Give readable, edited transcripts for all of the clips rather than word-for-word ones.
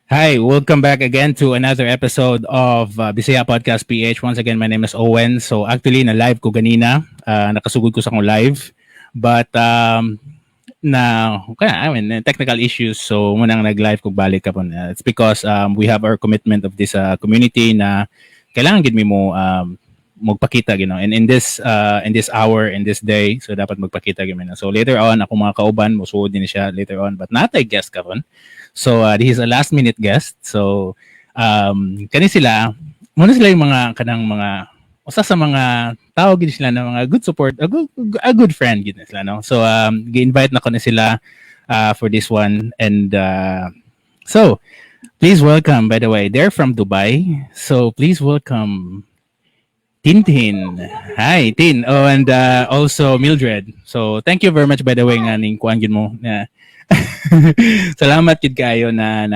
Hi, welcome back again to another episode of Bisaya Podcast PH. Once again, my name is Owen. So actually, na-live ko ganina. Nakasugod ko sa akong live. But technical issues. So munang nag-live ko balik kapon. It's because we have our commitment of this community na kailangan gid mi mo magpakita, and in this hour, in this day, so dapat magpakita gid mi na. So later on, ako mga kauban mo suod din siya later on, but natay guest karon. So this is a last minute guest. So kani sila, muna sila yung mga kanang mga usa sa mga tao gid sila na mga good support, a good friend gid sila, no. So gi-invite na ko na sila for this one, and so please welcome, by the way, they're from Dubai. So please welcome Tintin. Hi, Tin. Oh, and also Mildred. So thank you very much, by the way, nga ning kuan gid mo na salamat gid kayo na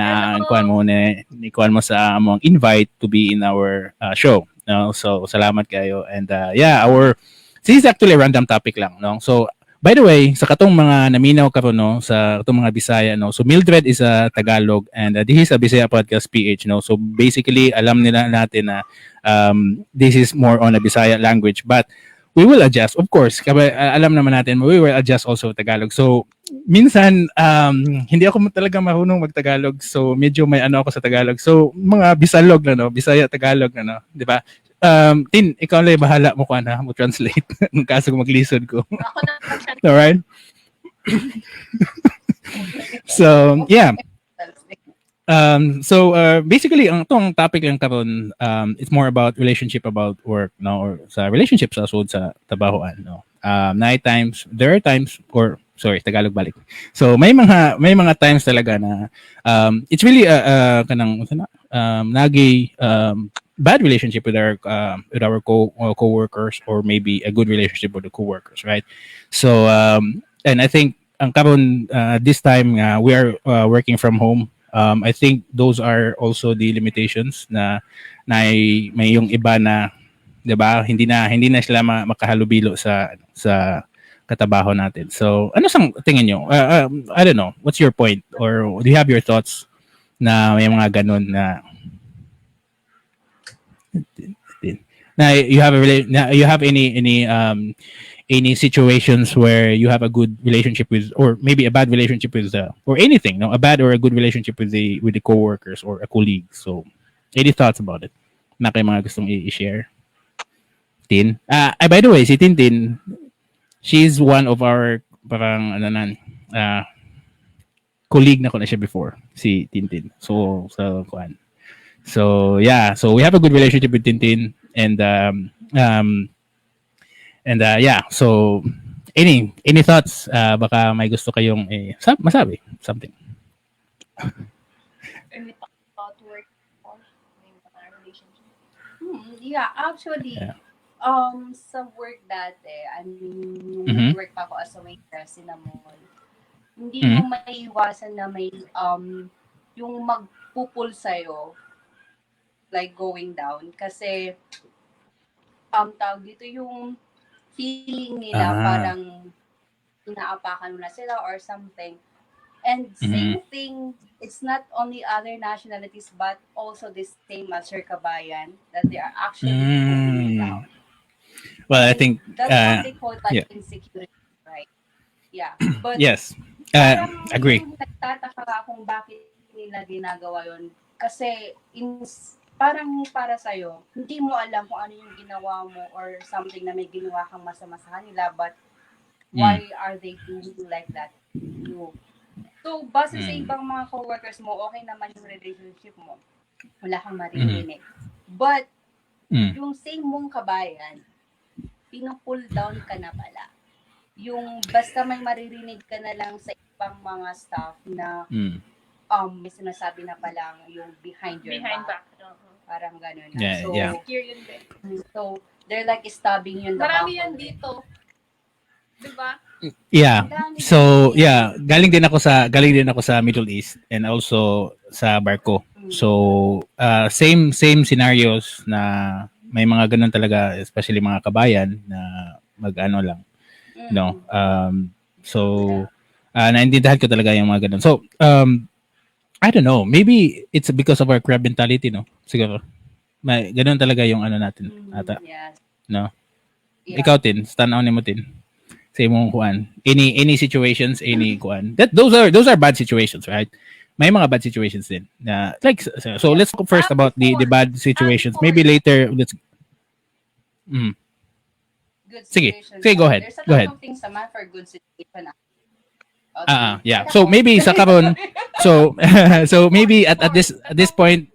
kuan mo ni kuan mo sa among invite to be in our show. No, so salamat kayo, and this is actually a random topic lang, no. So by the way, sa katong mga naminaw karon, no, sa katong mga Bisaya, no. So Mildred is a Tagalog, and this is a Bisaya Podcast PH, no. So basically alam nila natin na this is more on a Bisaya language, but we will adjust, of course. Alam naman natin, we will adjust also Tagalog. So minsan hindi ako talaga marunong mag-Tagalog, so medyo may ano ako sa Tagalog. So mga Bisalog na, no, Bisaya Tagalog na, no, di ba? Tin, ikaw lang bahala mo kuan ha, mo translate ng kaso kung maglisod ko. Ako na All right. So yeah. Basically ang tong topic lang karon, it's more about relationship, about work, no, or sa relationship sa sud sa trabahoan, no. Night times, there are times, or sorry, Tagalog balik. So may mga times talaga na it's really kanang nagi bad relationship with our co-workers, or maybe a good relationship with the co-workers, right? So and I think ang karon this time we are working from home. I think those are also the limitations na may yung iba na, 'di ba, hindi na sila makahalubilo sa katabaho natin. So ano sang tingin nyo? I don't know, what's your point, or do you have your thoughts na may mga ganun na you have any situations where you have a good relationship with, or maybe a bad relationship with or anything, no, a bad or a good relationship with the coworkers or a colleague. So any thoughts about it na kayo mga gustong i-share? Tin, by the way, si Tintin, she's one of our parang colleague na ko na siya before, si Tintin. So kuan. So yeah, so we have a good relationship with Tintin, and so any thoughts, baka may gusto kayong masabi something. about work or may mga relationship. Yeah, actually, Yeah. sa work dati, I mean, Mhm. work pa ako as a waitress in a mall, hindi Mhm. mo maiiwasan na may yung magpupul sa'yo, like going down. Kasi, tawag dito yung feeling nila parang inaapakan mo na sila or something. And same thing, it's not only other nationalities but also the same as your kabayan that they are actually pulling you down. Well, I And think that's what they call like yeah. insecurity, right? Yeah. But Yes. parang Agree. nagtataka kung bakit nila ginagawa yun. Kasi parang para sa'yo, hindi mo alam kung ano yung ginawa mo or something na may ginawa kang masama sa kanila, but why are they doing like that to you? So, base sa ibang mga coworkers mo, okay naman yung relationship mo. Wala kang maririnig. But, yung same mong kabayan, pinupull down ka na pala. Yung basta may maririnig ka na lang sa ibang mga staff na may sinasabi na palang yung behind your back. Parang gano'n na. Yeah, So, yeah. so, they're like stabbing you in the back. Marami yan dito. Diba? Yeah. So, yeah, galing din ako sa Middle East, and also sa Barco. So, same scenarios na may mga ganun talaga, especially mga kabayan na mag-ano lang. No. So, naintindihan ko talaga yung mga ganun. So, I don't know. Maybe it's because of our crab mentality, no? Siguro. May ganun talaga yung ano natin. Ata. Yes. No? Yeah. Ikaw, Tin. Tanaw ni mo, Tin. Sa imong kuan. Any situations, any kuan. Those are bad situations, right? May mga bad situations din. Na, like, so let's talk first about the bad situations. Maybe later, let's... Mm. Good Sige. situation. Sige, go ahead. There's a Go lot ahead. of things naman for good situation. Okay. Yeah. So maybe sa karon, so so maybe at this point,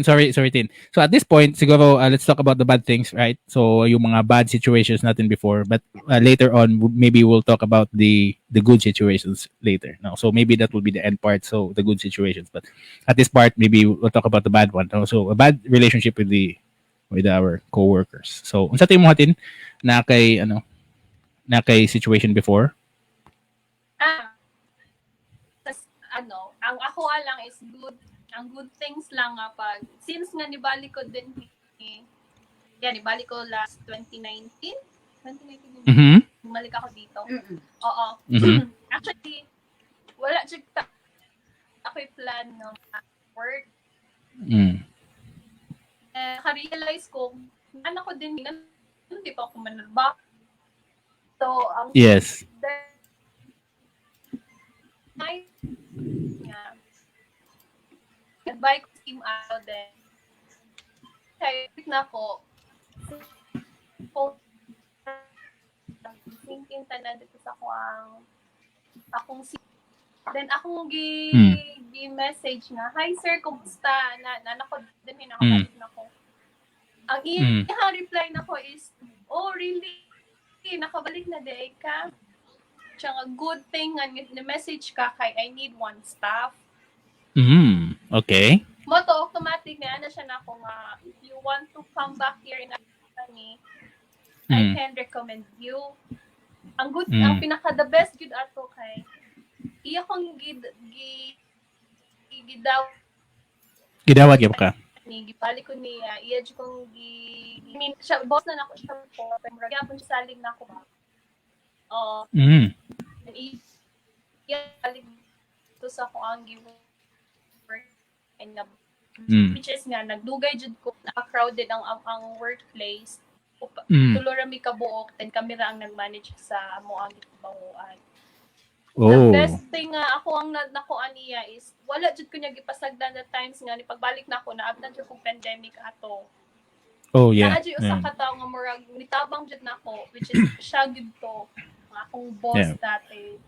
sorry Tin. So at this point siguro let's talk about the bad things, right? So yung mga bad situations natin before, but later on maybe we'll talk about the good situations later. No. So maybe that will be the end part, so the good situations. But at this part maybe we'll talk about the bad one. No? So a bad relationship with our coworkers. So unsa tay mo hatin na kay situation before? Ang ako lang is good. Ang good things lang nga pag since nga nibalik ko din nibalik ko last 2019 din. Mhm. Bumalik ako dito. Mm-mm. Oo. Mhm. Actually wala jud ako'y plan ng work. Mm. Ka-realize ko ko din hindi pa ako manarba. So ang Yes. Nag-buy ko team out din. Kaya na ko. Thinking tanan dito sa akong then akong gi-message na, "Hi sir, kumusta?" Na ko din nakabalik na ko. Ang iyang reply na ko is, "Oh, really? Nakabalik na day ka?" Tsaka good thing nga ni-message ka kay I need one staff. Okay. Moto automatic na siya na ako nga if you want to come back here in our company, I can recommend you. Ang good ang pinaka the best good ato kay iya kong Gidawat gyud ka. Gibalik ko niya iya jud kong siya boss na nako siya po pero gyapon siya salig na ako ba. Iya balik to sa ko ang give work and which is nga nagdugay jud ko na crowded ang workplace. Tulo ra mi kabuok then kami ra ang nag-manage sa amo ang gitawuan. The best thing nga ako ang nakuan niya is wala jud ko niya gipasagdan the times nga ni pagbalik na ako naabtan jud kong pandemic ato. Oh yeah. Naa jud usa ka tawo nga murag nitabang jud nako which is siya gid to ang akong boss dati.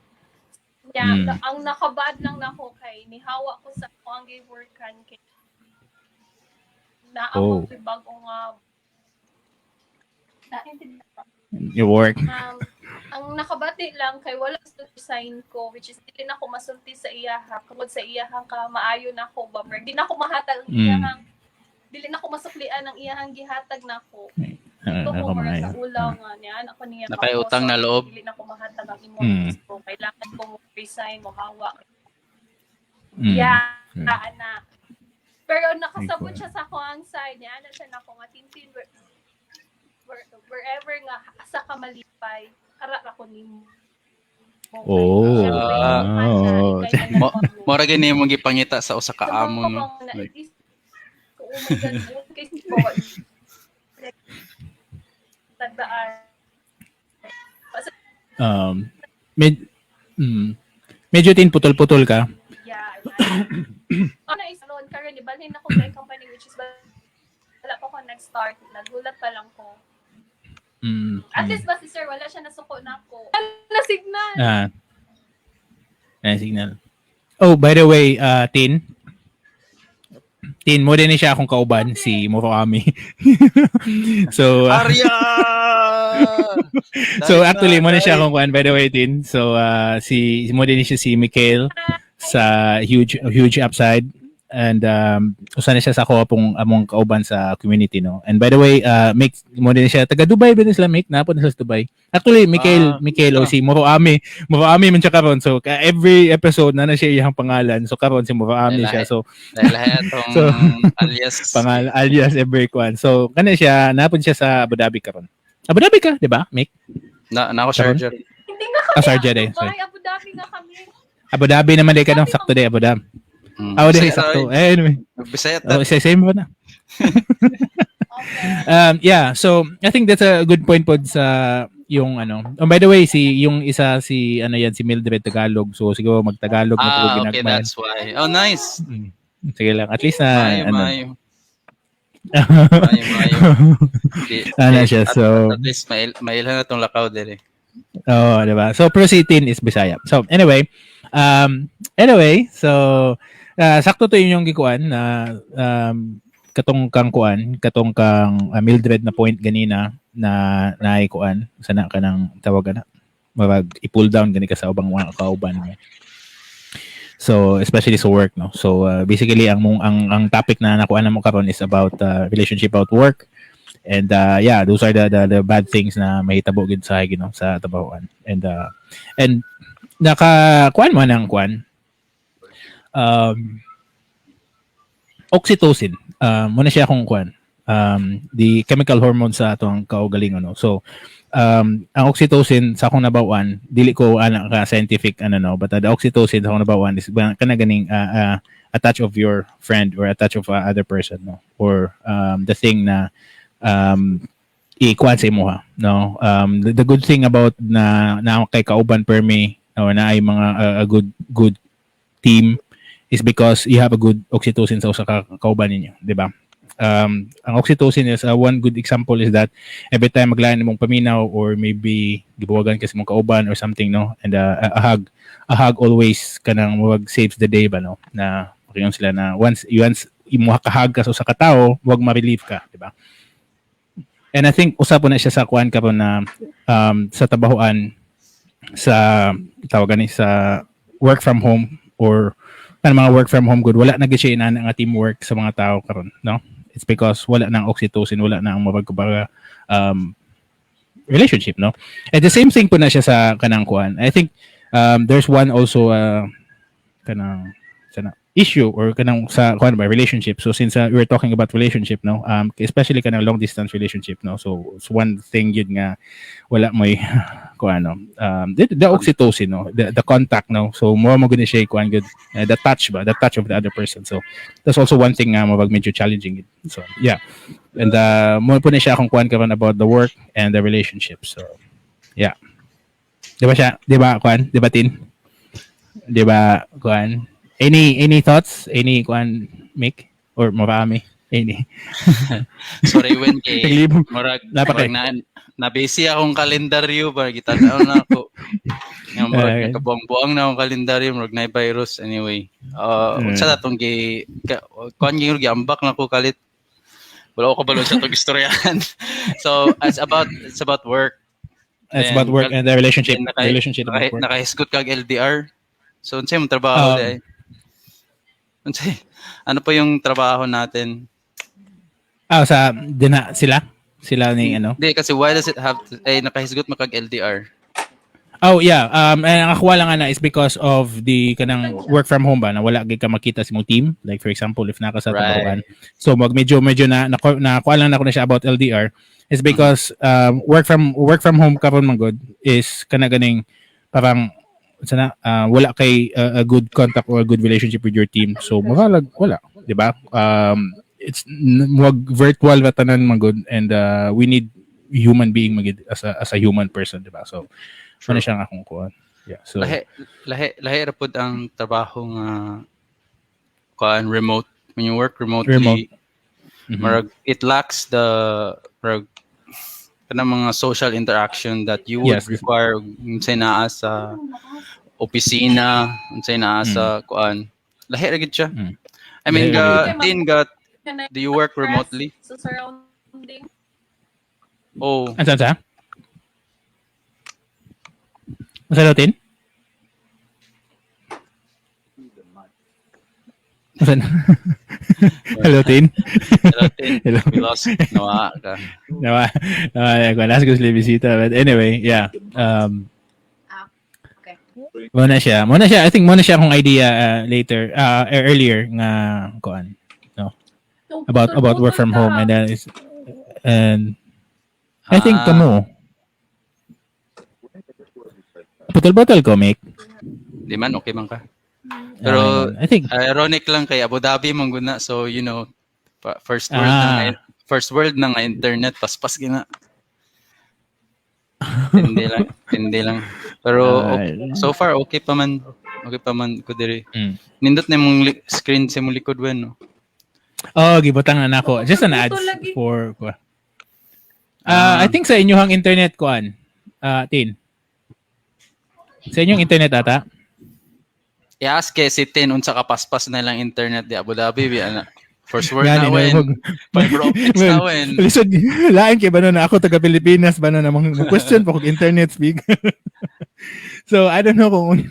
Yeah, ang nakabad lang nako kay nihawa ko sa ako ang gi-workan kay na ako bago nga your work. Ang nakabati lang kay wala sa sign ko which is dili na ako masulti sa iyaha tungod sa iyahang ka maayo na ako ba di na ako mahatag iyahang dili na ako masuklian ang iyahang gihatag nako. Ito ko mara sa ulaw nga niya ako niya nakayutang na loob dili na ako mahatag ang imong gusto kailangan ko mo resign mo hawa. Ana. Pero nakasabot siya sa kuang side niya ana siya nako nga tintin wherever nga sa kamalipay ara ra ko nimo. Mora gani mo gipangita sa usa ka amo no. Medyo tin putol-putol ka. Yeah. Ano is ron karon ibalhin ako sa company which is wala pa ko nag-start, nagulat pa lang ko. At least ba si sir, wala siya nasuko na ako. Na signal. Signal. Oh, by the way, Tin, mo din siya akong kauban, si Murakami. So, Arya! So, actually, mo na siya akong kuan, by the way, Tin. So, mo din siya si Mikael sa huge upside. And usa na siya sa ako among kauban sa community, no. And by the way, make mo din siya taga Dubai ba sila, make napod na sa Dubai. Actually, Mikael o si Murakami man siya karon. So every episode na siya iyang pangalan. So karon si Murakami siya. So alias pangalan alias everyone. So kana siya napod siya sa Abu Dhabi karon. Abu Dhabi ka, di ba, Mick? Na ako Sharjah. Hindi nga kami. Sharjah din. Sorry, Abu Dhabi nga kami. Abu Dhabi naman di ka nung sakto di Abu Dhabi. Abu Dhabi sakto. Anyway. Bisaya ta. Same ba na? Okay. Yeah, so I think that's a good point po sa yung ano. Oh, by the way, yung isa si ano yan si Mildred Tagalog. So siguro magtagalog na po Okay, ginagmayan. that's why. Oh, nice. Sige lang. At least na Mayo, ano. mayo. Mayo. Ano siya, so- At least mailhan na tong lakaw dire. Oh, diba? So Prositin is Bisaya. So anyway, so sakto to yun yung gikuan na katong kang Mildred na point ganina na naikuan sana ka ng tawagan na mag i-pull down gani ka sa ubang mga kauban mo. So especially sa work no. So basically ang topic na nakuha na mo karon is about relationship about work. And yeah, those are the bad things na mahitabo gid sa no sa tabawan. And nakakuan mo ng kuan oxytocin. Muna siya akong kuan. The chemical hormone sa atong kaugalingon no. So ang oxytocin sa akong nabawan, dili ko ana ka scientific no, but the oxytocin sa akong nabawan is kana ganing a touch of your friend or a touch of other person no, or the thing na i-kuan sa imuha no. The good thing about na kay kauban permi or na ay mga a good team is because you have a good oxytocin sa usa ka kauban ninyo, di ba? Ang oxytocin is one good example is that every time maglain mong paminaw or maybe gibuwagan kasi mong kauban or something no, and a hug always kanang wag saves the day ba no, na makiyon sila na once imuha ka hug ka sa usa ka tawo wag ma-relieve ka, di ba? And I think usapon na siya sa kuan karon na sa tabahuan sa tawagan ni sa work from home or mga work from home good, wala na gid siya inana nga teamwork sa mga tao karon no. It's because wala nang oxytocin, wala na ang mabagkubaga relationship no. And the same thing po na siya sa kanang kuan. I think there's one also kanang sana issue or kanang sa kuan ba relationship. So since we're talking about relationship no, especially kanang long distance relationship no. So it's one thing yun nga wala mo'y kuan no. The oxytocin no, the contact no. So mo gud siya kuan good the touch of the other person. So that's also one thing nga mabag medyo challenging. So yeah. And mo po na siya akong kuan karon about the work and the relationship. So yeah. Di ba kuan? Di ba Tin? Di ba kuan? Any thoughts? Any kuan Mick or marami? Any? Sorry when kay Taglibog. murag Napakay. na busy akong kalendaryo ba gitanaw na ako. Nga murag Okay. nakabuang-buang na akong kalendaryo murag na virus anyway. Unsa na tong kuan giambak na ko kalit. Wala ko kabalo sa tong istoryahan. So it's about work. It's And about work and the relationship. and Relationship about work. Nakahisgot kag LDR. So unsay mong trabaho day? Ano pa yung trabaho natin? Sa sila ni ano. Hindi, kasi why does it have to, nakahisgot mo kag LDR? Oh yeah, ang nakuha lang na is because of the kanang work from home ba na wala gid ka makita sa imong team, like for example if naka sa trabahoan. So medyo nakuha lang na ko na siya about LDR is because work from home karon man good is kana ganing parang sana wala kay a good contact or a good relationship with your team. So wala, 'di ba? It's wag virtual ba tanan man good and we need human being magid as a human person, 'di ba? So ano siya nga akong kuan. Yeah. So Lahi ra pud ang trabaho nga kuan remote. When you work remotely, marag it lacks the marag kanang mga social interaction that you would Yes. require unsay naa sa opisina, unsay naa sa kuan. Lahi ra gid siya. I mean, Lahi ra Can I do you work stress remotely? sa surrounding? Oh, Asa? Asa Tin? Asa? Hello Tin. Hello. we lost nawa ka. Last ko sila bisita. But anyway, yeah. Okay. Muna siya. I think muna siya akong idea later, earlier nga kuan. So, About work from home and then and I think Ah. kamo. Putol-putol ko, Mick. Di man, okay man ka. Pero I think ironic lang kay Abu Dhabi man gud na. So, first world na nga, first world na nga internet, paspas gina. Hindi lang. Pero so far okay pa man. Okay pa man ko diri. Nindot na mong screen sa mong likod wen, no. Gibutang na nako. Just an ads for I think sa inyong internet kuan. Tin. Sa inyong internet ata? I-ask kay si Tin unsa ka paspas na lang internet di Abu Dhabi ana. First world na wen. Fiber optics na wen. Lisod lain kay bano na ako taga Pilipinas bano na mga question pa kung internet speak. So I don't know kung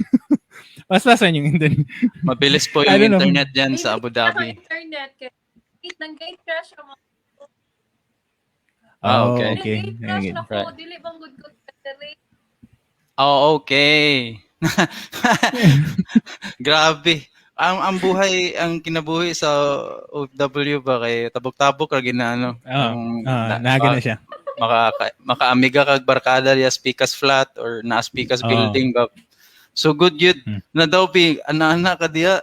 paspasan yung internet. Mabilis po yung internet diyan sa Abu Dhabi. Internet kay nang-gate crash ako. Okay. Okay. Nang-gate crash ako dili bang good diri. Okay. Grabe. Ang buhay, ang kinabuhi sa OFW ba kay tabok-tabok ra ginaano. Naga na siya. Maka-amiga kag barkada ya Spikas flat or na Spikas building ba. So good yun. Na daw pi ana ka diya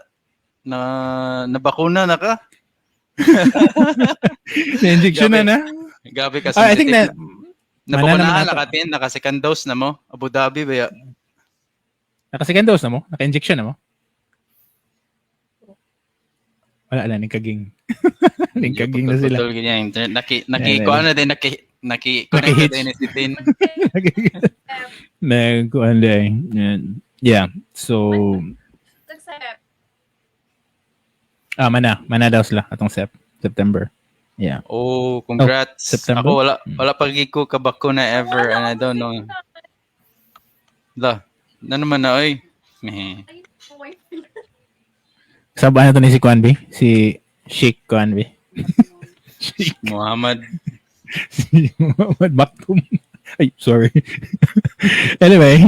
na bakuna na ka. Na-injection na. Gabi kasi I think na nabakunahan naka second dose na mo. Abu Dhabi ba? Naka-second dose na mo? Naka-injection na mo? Wala na, ningkaging. Ningkaging na sila. Putol ganyan. Naki-kuha na din, naki-connect na din si Tin. Nag-kuha din. Yeah. So, mana daw sila atong September. Yeah. Oh, congrats. September? Ako wala pa ko kabako na ever and I don't know. Na naman na oy. Sabi na to ni si Kwanbi? Si Sheikh Kwanbi. Muhammad. Si Muhammad Maktoum. Ay, sorry. Anyway,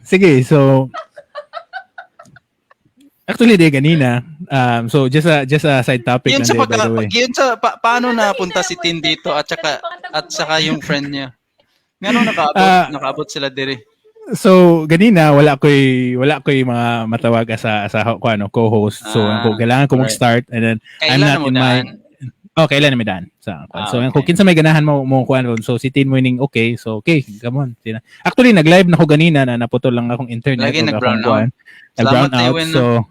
sige, so actually di kanina. So just a side topic Yun lang sa by the way. yun sa paano napunta si Tin dito at saka yung friend niya. Ngano nakaabot sila diri. So ganina wala ko'y mga matawag sa co-host. So kailangan ko mag-start and then I'm not in my kailan na may daan. So kung kinsa may ganahan mo kuan so si Tin Winning okay. So okay, come on. Actually nag-live na ko ganina na naputol lang akong internet. Lagi nag-brown out. Nag-brown out so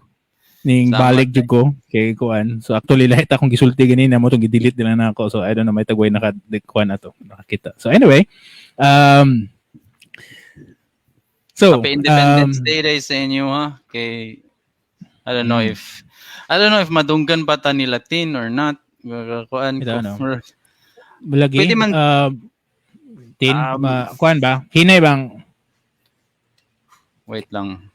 ning balig jud ko kay kuan. So actually lahat akong gisulti ganina mo tong gi-delete nila na ako. So I don't know may tagway kuan na to nakakita. So anyway, so Happy Independence Day day sa inyo ha. Kay I don't know if madunggan pa ta ni Latin or not. Kuan ko. Bulagi Pwede man Tin kuan ba? Hinay bang? Wait lang.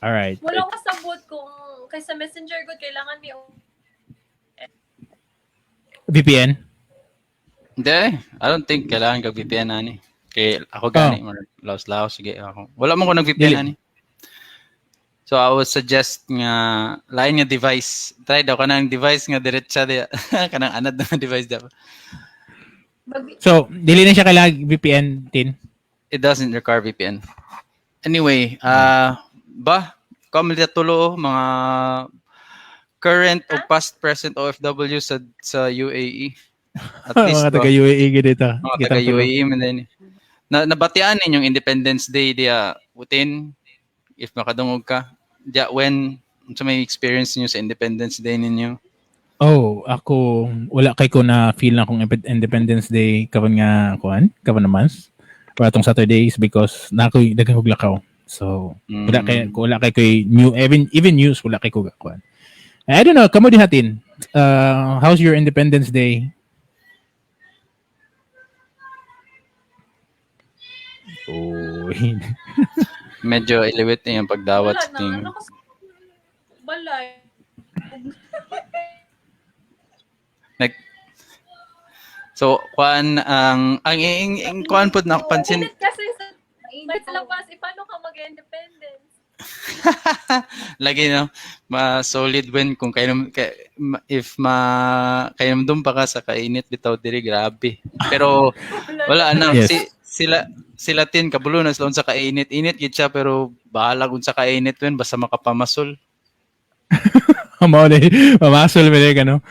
All right. Wala ko sabot kung kaysa Messenger ko kailangan ni VPN? Hindi. I don't think kailangan kag VPN ani. Kay ako gani laos sige ako. Wala man ko nag VPN ani. So I would suggest nga lain nga device. Try daw kanang device nga diretsa diya. Kanang anad na device daw. So dili na siya kailangan VPN Tin? It doesn't require VPN. Anyway, kami tulo mga current o past present OFW sa UAE. At least mga taga UAE dito. Mga taga UAE man din. Nabatian ninyong Independence Day dia utin if makadungog ka. Dia when sa may experience niyo sa Independence Day ninyo? Ako wala kay ko na feel na kung Independence Day kapan naman. Para tong Saturdays because daghang kog lakaw. So wala kay ko new even news wala kay ko kuan. I don't know, kamo dihatin. How's your Independence Day? Medyo iliwit na yung pagdawat sa ting. Balay. So, kuan ang kuan pud na pansin. Kasi sa labas, paano ka mag-independence? Lagi no, ma-solid when kung if kainom pa ka sa kainit bitaw diri grabe. Pero wala na Yes. sila tin kabulo na sa kainit-init gid siya pero bahala kung sa kainit wen basta makapamasol. Mao ni mamasol ba ka no.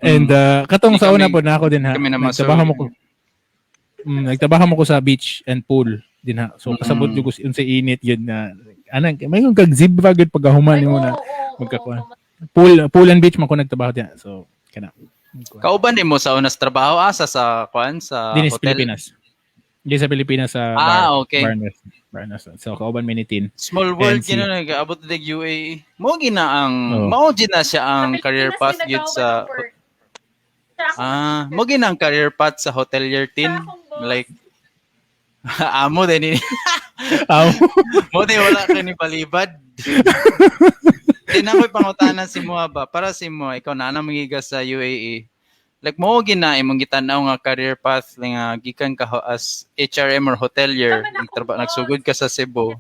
And katong Di sa una kami- po na ako din ha. kami namasol. Nagtrabaho mo ko sa beach and pool din ha. So kasabot jud ko sa init yun na anang may kag zebra gud pagkahuman nimo na magkakuan. Pool and beach man ko nagtrabaho din. So kana. Kauban nimo sa unas trabaho asa sa kuan sa Din sa hotel. Pilipinas. Din sa Pilipinas sa Okay. Barnes. So kauban minitin. Small world NC. gina nag-abot dig UAE. Mo gina ang Oh. mao gina siya ang career path gid sa mo gina ang career path sa hotelier tin like amo din ni mo din wala ka ni palibad. Tinamoy pangutanan si mo ba para si mo ikaw na mangiga sa UAE. Like mo gina imong gitanaw nga career path nga gikan ka as HRM or hotelier nagsugod ka sa Cebu.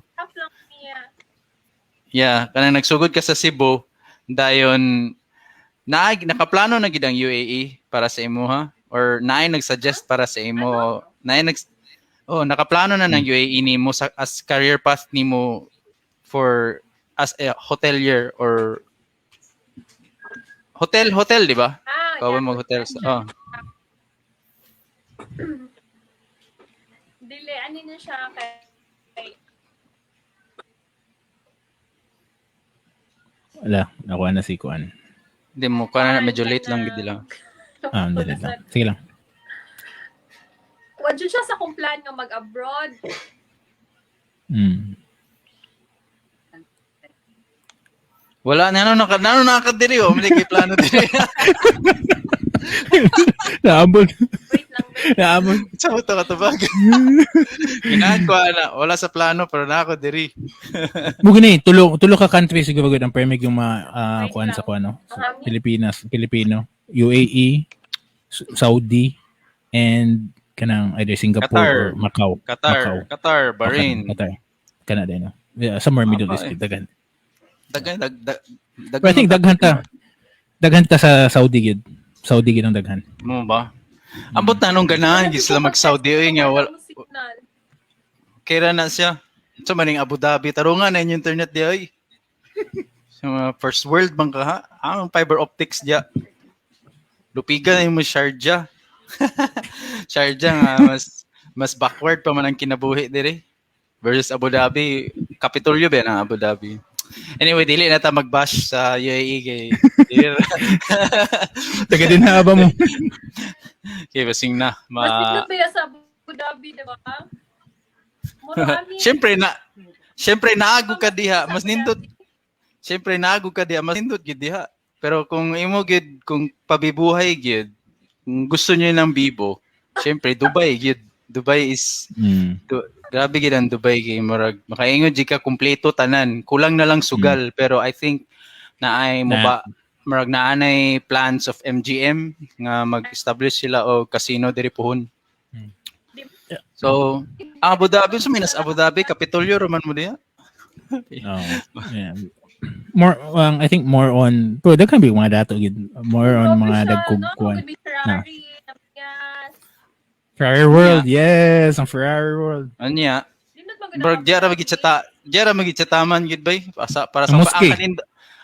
Yeah, kanang nagsugod ka sa Cebu dayon nakaplano na gid ang UAE para sa imo ha or naay nagsuggest para sa imo nakaplano na ng UAE nimo as career path nimo for as a hotelier or hotel di ba? Kawan mag hotel sa Dili, ano na siya kay Wala, nakuha na si Kuan. Hindi mo kana medyo late lang gid lang. Hindi lang. Sige lang. Wadyo siya sa kung plan nga mag-abroad. Wala na nakadiri o may plano diri. Naabot. Wait lang. Naabot. Sa to katubag. Ginahan ko ana wala sa plano pero na ako diri. Mugni tulo ka country siguro gud ang permit yung kuan sa kuan no. Sa Pilipinas, Pilipino, UAE, Saudi and kanang either Singapore Qatar. or Macau. Qatar, Bahrain. Qatar. Kana din no. Yeah, somewhere Middle East dagan. Dagan But I think daghan ta sa Saudi gid. Saudi gid ang daghan. Mo ba? Ambot na nung ganahan gid sila mag Saudi oy nga wala kira na siya. So maning Abu Dhabi tarungan na yung internet di oy. So first world bang ka ha? Ang fiber optics dia. Lupigan na yung Sharjah. Sharjah nga mas backward pa man ang kinabuhi dire versus Abu Dhabi. Kapitolyo ba ng Abu Dhabi? Anyway, dili na ta mag-bash sa UAE kay Taga din na ba mo? kay basing na. Mas nindot ba yan sa Abu Dhabi, di ba? Siyempre naago ka diha, mas nindot. Siyempre naago ka diha, mas nindot gid diha. Pero kung imo gid kung pabibuhay gid, kung gusto niyo ng bibo, siyempre Dubai gid. Dubai is grabe gid ang Dubai kay murag makaingon jud ka kumpleto tanan. Kulang na lang sugal pero I think naay mo ba murag naanay plans of MGM nga mag-establish sila og casino diri pohon. So, Abu Dhabi, suminas Abu Dhabi, Kapitolyo, Roman mo diya? Yeah. More, I think more on, pero there can be mga dato, more on mga dagkugkuan. Ferrari World, yes, ang Ferrari World. Anya, Berg diara magit sa taman gid bay para sa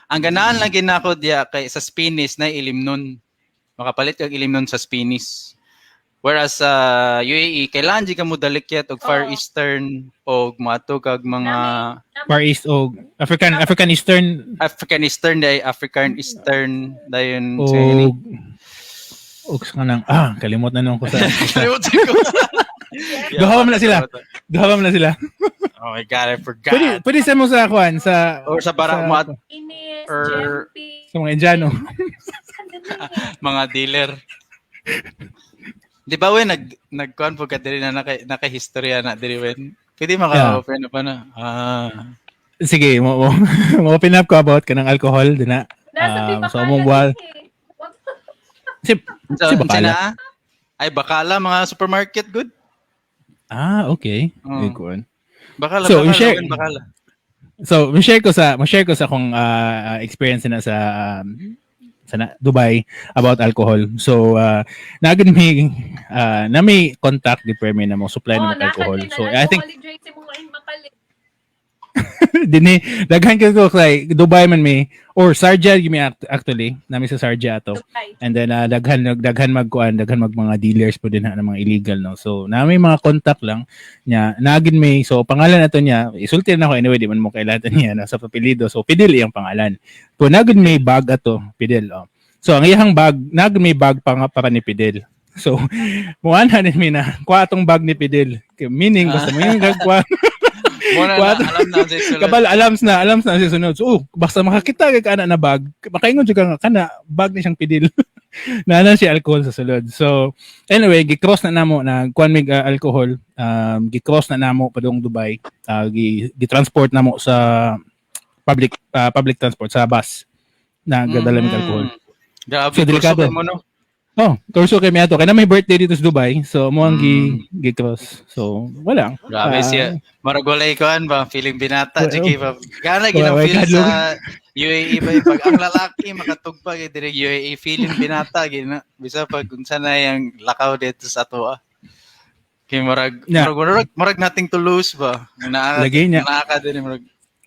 ang ganahan lang ginako diya kay sa Spinis na ilimnon. Makapalit kag ilimnon sa Spinis. Whereas sa UAE kailangan di ka mo dalikyat og Far Eastern og mato kag mga Far East og African Eastern dayon og kanang kalimot na nung ko sa kalimutan ko. Gahawam na sila. Oh my God, I forgot. Pwede sa mo sa kuan sa or sa barak mo at Inis, or sa mga Indiano. mga dealer. Di ba wen nagkuan po ka diri na naka-historya na diri wen. Pwede maka-open na pa na. Sige, mo open up ko about kanang alcohol dina. So among wal. Si Bacala. Ay Bacala mga supermarket good. Okay. Good one. Bacala, so, Bacala. So, ma-share ko sa akong experience na sa Dubai about alcohol. So, nagin may na may contact di permi na mo supply ng alcohol. So, I think dini daghan ko like Dubai man may or Sharjah you may actually nami sa Sharjah ato. And then daghan mag mga dealers po din ng mga illegal no. So, na may mga contact lang nya nagin may so pangalan nato niya isulti na ako anyway di man mo kailatan niya na sa papelido. So, Fidel iyang pangalan. So, nagin may bag ato Fidel. Oh. So, ang iyang bag, may bag para ni Fidel. So, muana ni mina, kuha atong bag ni Fidel. Meaning, basta mo yung gagwa. Alam na si Sulod. Kabal, alams na si sunod. So, basta makakita ka na bag, makaingon juga nga kana, bag ni siyang Fidel. Naanan si alcohol sa sulod. So, anyway, gikross na namo na kuan mig alcohol, gikross na namo padung Dubai, gitransport namo sa public transport, sa bus na gadala mig alcohol. Grabe, So, delikado. mo, no? Torso kay Miato. Kaya na may birthday dito sa Dubai. So, mo ang gi-cross. So, wala. Grabe siya. Maragulay ko ba? Feeling binata. Sige ba? Gana Wala, ginang feel kadlong. sa UAE ba? Pag ang lalaki makatugpag, direct UAE feeling binata. Gina. Bisa pag kung sana yung lakaw dito sa toa. Kaya marag nating to lose ba? Lagay niya. Naaka din. Marag.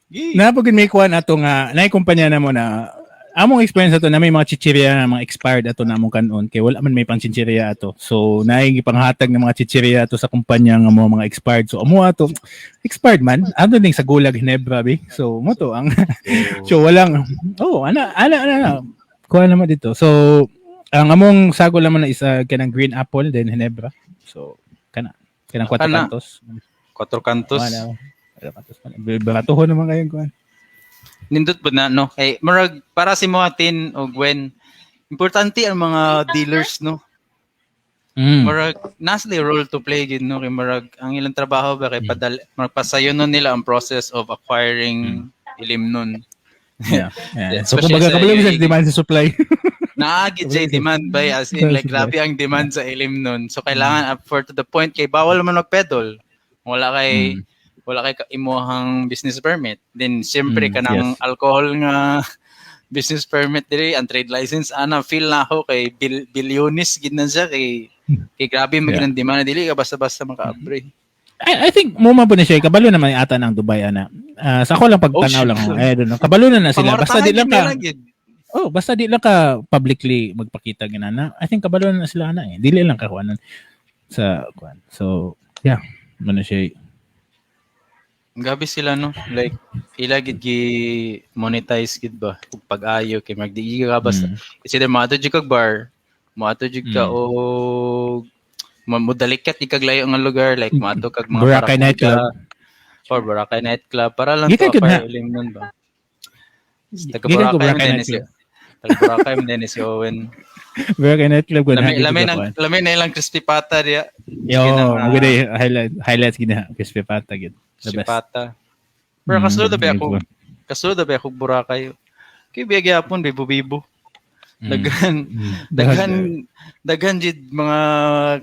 Napagin may kuhan ato nga, naikumpanya na mo na, among experience ato na may mga chichirya na mga expired ato na among kanon kay wala man may pang chichirya ato. So naay panghatag ng mga chichirya ato sa kumpanya nga mga expired. So amo ato expired man. Ano ding sa Gulag Hinebra bi. So mo to ang so walang ana kuha naman dito. So ang among sagol naman na isa kanang green apple then Hinebra. So kanang 4 kantos. 4 kantos. Wala. Baratuhon naman kayo kuan. Nindot po na, no? Kay marag, para si Moatin o Gwen, importante ang mga dealers, no? Marag, nasli role to play, gid no? Kay marag, ang ilang trabaho ba, kay marag pasayon nun nila ang process of acquiring ilim nun. Yeah. So, kung baga kabalo sa demand sa supply. Naagid sa demand ba, as in, like, grabe ang demand sa ilim nun. So, kailangan, for to the point, kay bawal man mag-pedal. Wala kay imuhang business permit. Then siyempre kanang alcohol nga business permit diri ang trade license feel na ako kay bilyonis gid na siya kay grabe maging demand dili ka basta-basta maka-abre. I think mo man po na siya kabalo naman ata ng Dubai ana. Sa ako lang pagtanaw lang ako. I don't know. Kabalo na sila basta di lang ka. Basta di lang ka publicly magpakita ginana. I think kabalo na sila ana eh. Dili lang ka kuanan sa kuan. So, yeah. Mano siya gabi sila no like ilagid gi monetize gid ba ug pag-ayo kay magdigi ka basta kasi der maato jud kag bar maato jud ka og modalikat ikaglayo nga lugar like maato kag mga Boracay nightclub or Boracay nightclub para lang to acquire nun ba taga Boracay din si Owen. Boracay nightclub ko lamin na ilang crispy pata dia maganda highlights gina crispy pata gid. Si Pata. Pero kasulod ba ako Boracay. Kaya biyagi hapon, bibo-bibo. Daghan jid mga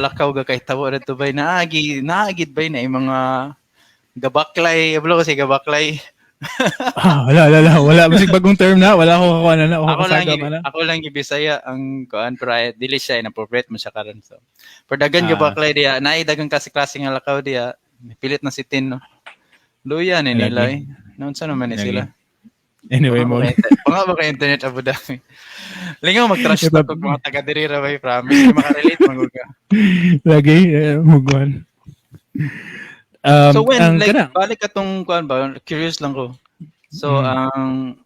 lakaw ga kay tawo rito bay naagid bay na mga gabaklay, ablo kasi gabaklay. Wala masig bagong term na, wala ko kuha na ako lang gibisaya ang kuan pero dili siya inappropriate mo siya karon so. Pero daghan gabaklay diya, naay daghang klase nga lakaw diya, pilit na si Tin no. Luya ni nila eh. Naunsa naman ni sila. Anyway mo. Panga ba kay internet Abu Dhabi. Lingaw mag-trash talk og mga taga diri ra bay, promise maka-relate magud ka. Lagi muguan. So when like balik atong kuan ba, curious lang ko. So ang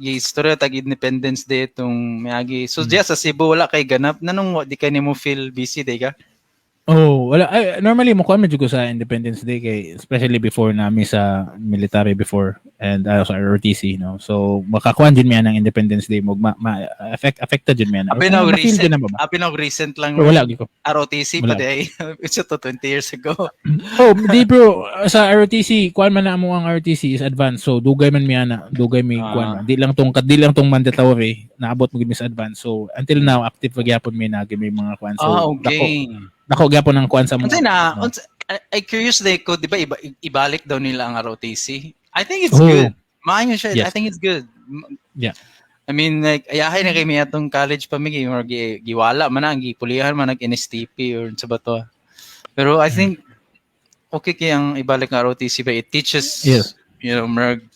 istorya tag Independence Day itong miagi. So diya sa Cebu wala kay ganap nanong di kay nimo feel busy day ka? Wala. Normally mo kuan medyo ko sa Independence Day kay especially before nami sa military before and sa ROTC no. So makakuan din miya ng Independence Day mo affected din miya na. Apinaw recent lang. Wala giko. ROTC pa day. It's 20 years ago. Di bro sa ROTC kuan man na mo ang ROTC is advanced. So dugay man miya na, dugay may kuan. Di lang tong mandatory naabot mo gid sa advance. So until now active gyapon mi na may mga kuan. So okay. Nako gyapon ang kuan sa mo. I curious day ko, di ba ibalik daw nila ang ROTC? I think it's Oh. good. Maayo siya. I Yes. think it's good. Yeah. I mean, like, ayahay na kami atong college pa may giwala man ang gipulihan man nag-NSTP or sa bato. Pero I think okay kayang ibalik ang ROTC ba? It teaches, Yes. you know,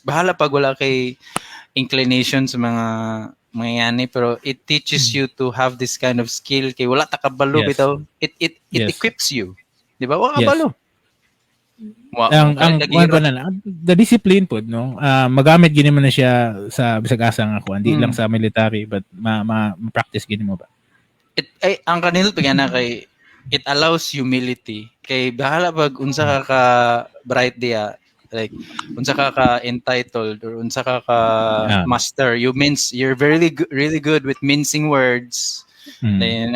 bahala pag wala kay inclination sa mga yani, pero it teaches you to have this kind of skill kay wala ta kabalo Yes. bitaw. It Yes. equips you. Di ba? Wala Yes. kabalo. ang the discipline po, no, magamit gini mo na siya sa bisag asa nga kuan, di lang sa military but ma-practice gini mo ba. Ang kanil pagana kay it allows humility kay bahala pag unsa ka bright dia, like unsa ka entitled or unsa ka master, you're really good with mincing words. Then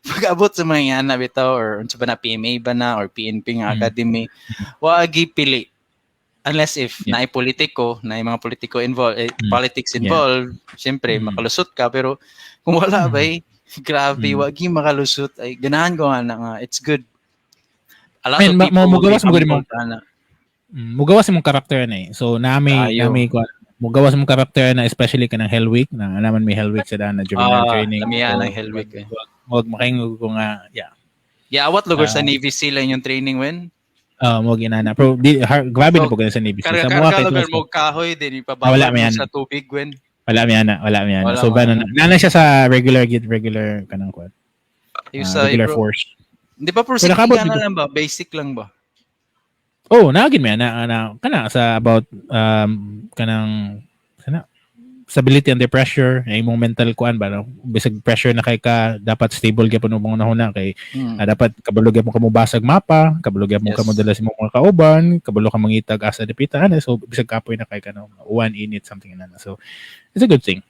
pag-abot sa mga yana bitaw or unsa ba na PMA ba na or PNP nga academy, wagi pili unless if naay politiko, naay mga politiko involved, politics involved, syempre makalusot ka, pero kung wala bay grabe wagi makalusot ay ganahan ko nga it's good. A lot of people mugawas mong karakter na eh. So nami ko mugawas mong karakter na, especially kanang Hell Week na naman may Hell Week sa daan na juvenile training. Lamian ang Hell Week. Wag makaingog ko nga what lugar sa Navy SEAL yung training when? Mo ginana. Pero grabe na po ganun sa Navy SEAL. Sa mga lugar mo kahoy din ipababa sa tubig when? Wala mi ana. So ba na siya sa regular kanang quad. Regular force. Hindi pa pro na lang ba? Basic lang ba? Oh, naagin mi ana kana sa about kanang stability under pressure, ay imong mental kuan ba, no? Bisag pressure na kay ka, dapat stable gyapon mo una kay dapat kabalo gyapon ka mo basag mapa, kabalo gyapon ka mo dala sa mga kauban, kabalo ka mangitag asa depita ana, so bisag kapoy na kay kanang one init something na. So it's a good thing.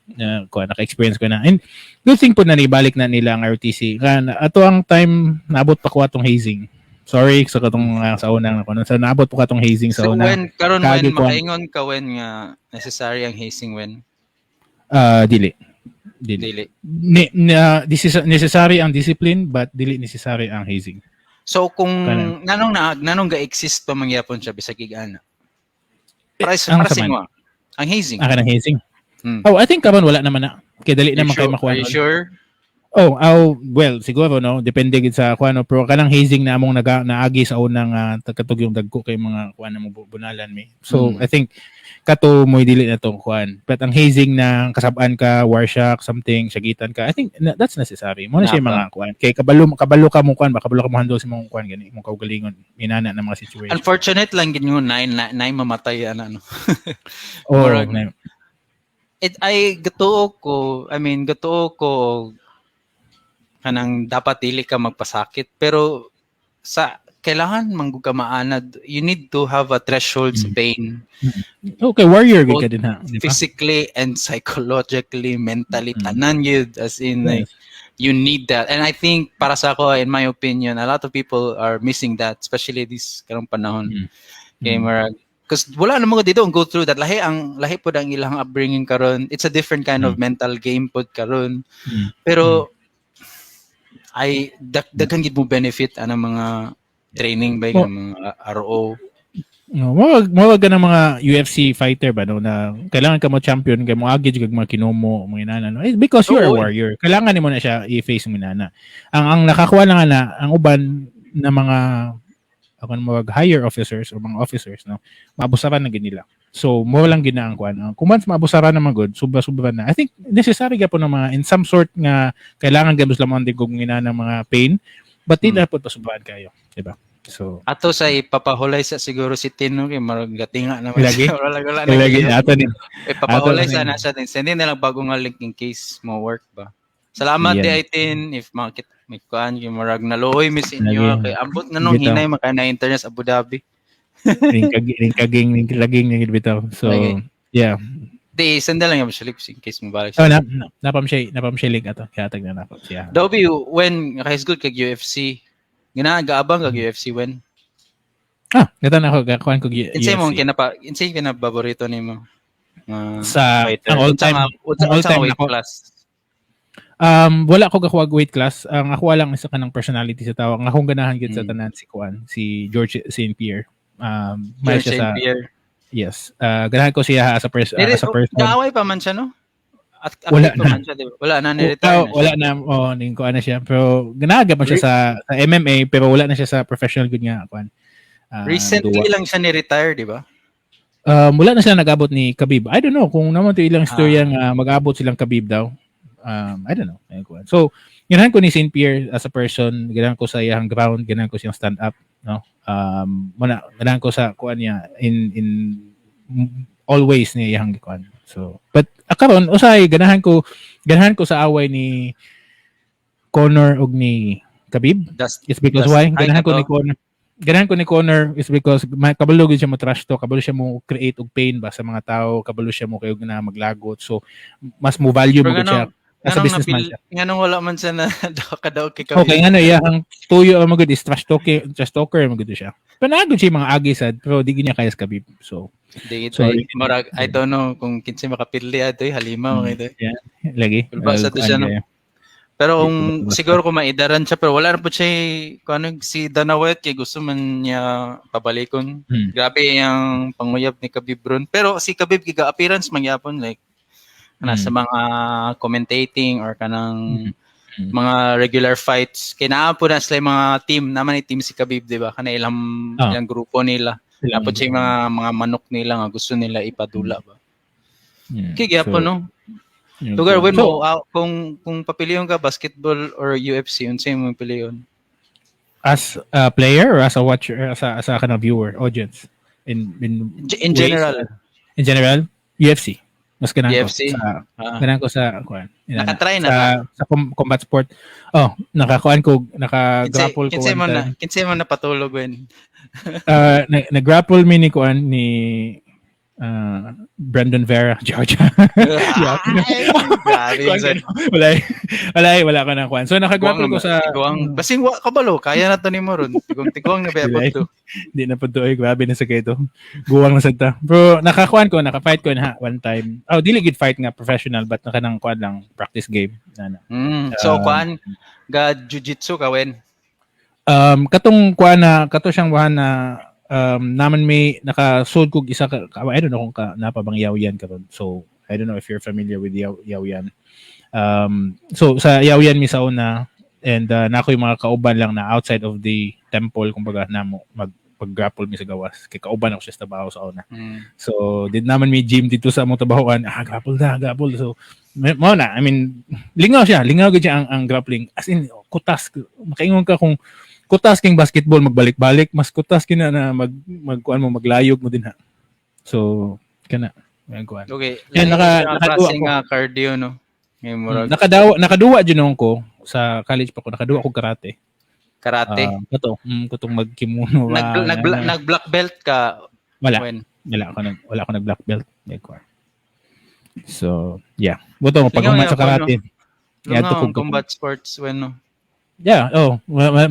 Kuan naka-experience ko na. And good thing po na nibalik na nila ang ROTC. Ato ang time naabot pa ko atong hazing. Sorry sa katong sa unang ako. So naabot po katong hazing sa una. When karon when makaingon ka when nga necessary ang hazing when? Dili. This is necessary ang discipline but dili necessary ang hazing. So kung nanong ga-exist pa mangyapon siya bisag igana. Para mo ang hazing. Ang hazing. I think karon wala naman na. Kay dali naman kay makuha. Are you sure? Well, siguro no, depende gid sa kuano, pero kanang hazing na among naagi sa unang katug yung dagko kay mga kuan mo bunalan mi. So I think kato mo'y dili na tong kuan. But ang hazing na kasab-an ka, warshock, something, sagitan ka, I think that's necessary. Mo na siya mga kuan. Kay kabalo ka mo kuan, kabalo ka mo handle sa mga kuan gani, mo kaugalingon inana na mga situation. Unfortunate lang gid yung nine mamatay ano. Gatuo ko kanang dapat dili ka magpasakit, pero sa kailangan manggug ka maanad, you need to have a threshold sa pain. Okay, warrior ka din ha. Diba? Physically and psychologically, mentally, tanan yun, as in like, you need that. And I think para sa ako, in my opinion, a lot of people are missing that, especially this karong panahon. Because wala namang dito ang go through that. Lahi po ang ilang upbringing karon. It's a different kind of mental game po karon. Pero ay daghan gid mo benefit ana mga training by ng mga RO. Mawag ka ng mga UFC fighter ba no, na kailangan ka mo champion kay mo agi jud mga kinumo mga inana no. It's because you're a warrior. Kailangan nimo na siya i-face mo inana. Ang nakakuha lang na ang uban na mga higher officers or mga officers no, maabusaran na gid nila. So mo lang gid na ang kuan. Kung man maabusaran naman good, sobra na. I think necessary gyapon ng mga in some sort nga kailangan gabos lamang din kung inana mga pain. But di dapat pasubahan kayo, di ba? So ato sa ipapahulay sa siguro si Tino kay marag gatinga naman lagi ato ni ipapahulay sa nasa din sendin na lang bago nga link in case mo work ba. Salamat di Tin if makit may kuan yung marag naluoy mis inyo kay ambot nganong hinay maka na internet sa Abu Dhabi. ring laging bitaw. So yeah. Di, sanda lang yung siya in case mo balik siya. Oh, napam siya link ato. Kaya tag na napam siya. Dobi, when high school kag UFC, ginaagaabang kag UFC when? Gata na ako, kakuan kag UFC. Insay kinapaborito ni mo? Sa fighter. Ang all-time class. Wala ko kakuha weight class. Ang ako lang isa kanang personality sa tao. Ang akong ganahan gyud sa tanan si George St. Pierre. May George siya sa St. Pierre. yes. Ganahan ko siya as a person. Kaaway pa man siya, no? At Wala pa man siya, di ba? Wala na, ni-retire na siya. wala na, ning ko na siya. Pero ganaga pa siya sa MMA, pero wala na siya sa professional good nga kuan. Recently lang siya ni-retire, di ba? Wala na sila nag-abot ni Khabib. I don't know kung naman to ilang istorya nga mag-abot silang Khabib daw. I don't know. Ayun ko. So, ganahan ko ni St. Pierre as a person, ganahan ko sa iyang ground, ganahan ko siyang stand up, no? Ganahan ko sa kuan niya in always niya iyang kuan. So, but karon usay ganahan ko sa away ni Conor og ni Khabib. It's because why? Ganahan ko ni Conor is because kabalo gyud siya mo trash talk, kabalo siya mo create og pain ba sa mga tao, kabalo siya mo kayog na maglagot. So mas mo value mo siya as a businessman siya. Nganong wala man siya na kadaog kay Khabib. Okay, ngano ang tuyo mo gud is trash talker mo gud siya. Panagod siya mga agi sad pero di niya kaya sa Khabib. So marag I don't know kung kinsa makapildi ato halima okay to. Yeah, lagi. Basta to siya no. Pero siguro kung maidaran siya, pero wala na po siya, kung ano, si Dana White, kaya gusto man niya pabalikon. Grabe yung panguyab ni Khabib Ron. Pero si Khabib, kiga appearance mangyapon, like, sa mga commentating or kanang mga regular fights. Kinaan po na sila yung mga team, naman yung team si Khabib, di ba? Kana ilang grupo nila. Napod siya yung mga manok nila nga gusto nila ipadula ba. Kaya po, no? Lugar when mo kung papiliyon ka basketball or UFC unsay mo piliyon? As a player or as a watcher, as a kind of viewer, audience in general. In general, UFC. Mas UFC. Ganun ko sa kuan. Naka-try na sa combat sport. Naka-grapple ko. Kinsay mo na patulog when. Nag-grapple mi ni kuan ni Brandon Vera, Georgia. Wala ka na kuan. So naka-grapple ko sa basing kabalo, kaya na to ni mo ron. Tigong na bayabot to. Hindi na pud to, grabe na sa kay to. Guwang na sad ta. Bro, naka-fight ko na one time. Dili gid fight nga professional but naka kuan lang practice game. So kuan ga jiu-jitsu ka when? Kato siyang buhan na naman may naka-sold ko isa I don't know kung napabang Yaoyan ka ron. So I don't know if you're familiar with Yaoyan. So sa Yaoyan mi sa una and nako yung mga kauban lang na outside of the temple kumbaga namo mag-grapple mi sa gawas kay kauban ako sa trabaho sa una. So did naman may gym dito sa among trabahoan, grapple. So mo na, I mean lingaw gid siya ang grappling as in kutas makaingon ka kung kutas king basketball magbalik-balik mas kutas kina na magkuan mo maglayog mo din ha. So kana kuan. Okay. Naka-klaseng cardio no. Nakaduwa jud ko sa college pa ko nakaduwa ko karate. Katong magkimono. Nag-black belt ka wala ko nag-black belt kuan. So yeah. Buto mo pag sa karate. Combat sports when no. Yeah,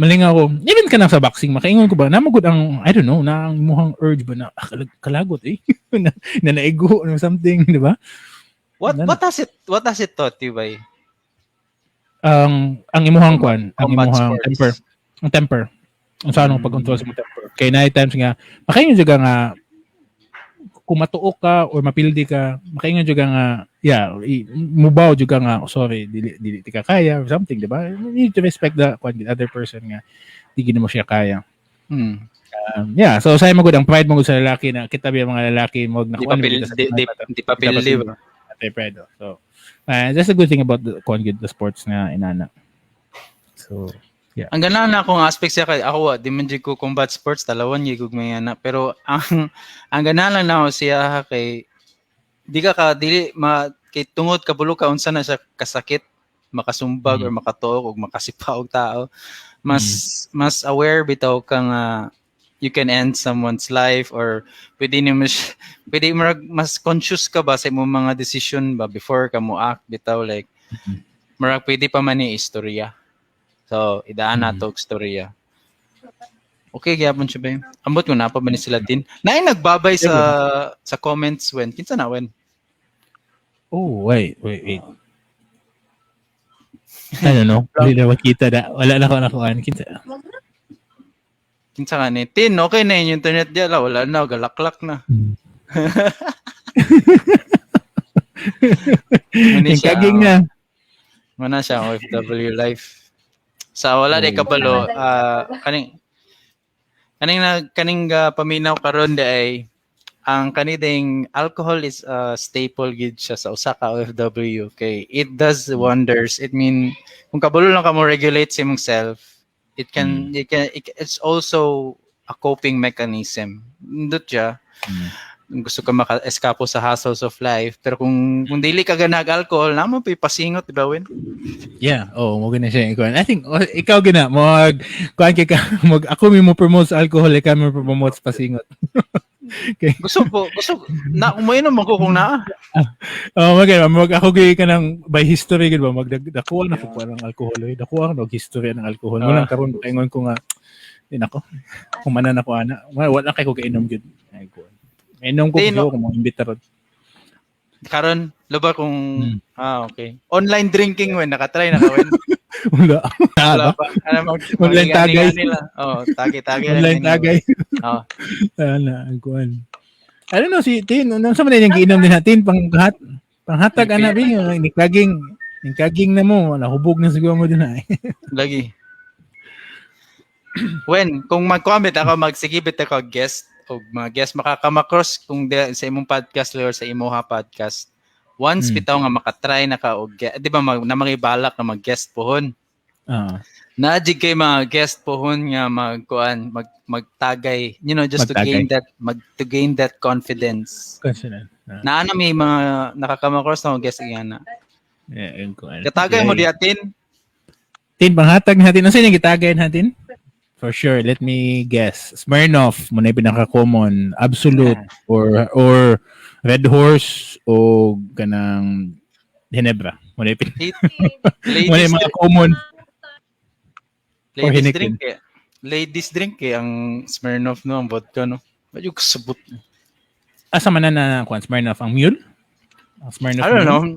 malingaw ko. Even ka na sa boxing, makaingon ko ba, namagod ang, I don't know, na ang muhang urge ba na, kalagot na naigo or something, di ba? What has it taught you by? Ang imuhang kwan, ang imuhang sports. temper. Ang saan mong pag-control sa mong temper. Kaya na times nga, makaingon juga nga, kung matuok ka or mapildi ka, makaingon juga nga, mubaw juga nga, sorry, dili ka kaya or something, di ba? You need to respect the other person nga, di gina mo siya kaya. So say magud ang pride magud sa lalaki na kita biya mga lalaki mo nakuan di pa pildi ba? Pride. So that's a good thing about the sports nga inana. So yeah. Ang ganahan na akong aspect siya kay ako di man jud ko combat sports talawan gigug may ana pero ang ganahan lang na ako siya kay dili kay tungod kabulo ka unsa na siya kasakit makasumbag or makatuok og makasipa og tao mas aware bitaw ka nga you can end someone's life or pwede mas conscious ka ba sa imong mga decision ba before ka mo act bitaw like marag pwede pa man ni istorya. So, idaan na ito storya. Okay, gyapon siya ba yun? Ambot ko na pa ba ni sila din? Naay nagbabay sa comments when? Kinsa na when? Oh, wait. I don't know. Hindi na makita na. Wala na ako nakuhaan. Kita. Kinsa ka ni Tin, okay na yung internet diya la, wala na, galaklak na. Yung kaging na. Mana siya ang OFW life. Sa wala di kabalo, kaning paminaw karon di ay ang kaniding alcohol is a staple gid siya sa usa ka OFW. Okay, it does wonders. It mean kung kabalo lang ka mo regulate sa imong self, it's also a coping mechanism. Ndot siya. Gusto ka maka-eskapo sa hassles of life, pero kung dili ka ganag alcohol, namo pa pasingot ibawin. Yeah, mo gina siya ikuan. I think ikaw gina kuan kay ka ako mo promote sa alcohol, ikaw mo promote sa pasingot. Okay. Gusto na uminom ako kung naa. Ako gay ka ng by history gid ba magdakuha na ko ng alcohol, dakuha ng history ng alcohol. Mo karon ingon ko nga din ako. Kumanan ako ana. Wala kay ko kainom gid. Ay ko. Inom ko kung mo imbita ron. Karon, loba kung okay. Online drinking when nakatry na ka when. Wala. Wala pa. Online tagay nila. Tagay. Online tagay. Ana, kuan. I don't know si Tin, unsa man yung giinom din natin panghatag ana bi ni kaging na mo, nahubog na siguro mo din ay. Lagi. When kung mag-comment ako, magsigibit ako guest o mga guest makakamakross kung sa imong podcast or sa imuha podcast. Once bitaw nga makatry na ka og di ba na mga balak na mag-guest pohon. Naadjig kay mga guest pohon nga magtagay, just to gain that confidence. Na may mga nakakamakross na guest igana. Katagay mo di atin. Tin panghatag natin. Ano sino gitagay natin? For sure, let me guess. Smirnoff, muna yung pinaka-common. Absolute or Red Horse o kanang Ginebra. Muna yung mga common. Ladies drink ang Smirnoff no, ang vodka no. Medyo kasabot. Asa man na Smirnoff? Ang Mule? Ang Smirnoff? I don't know.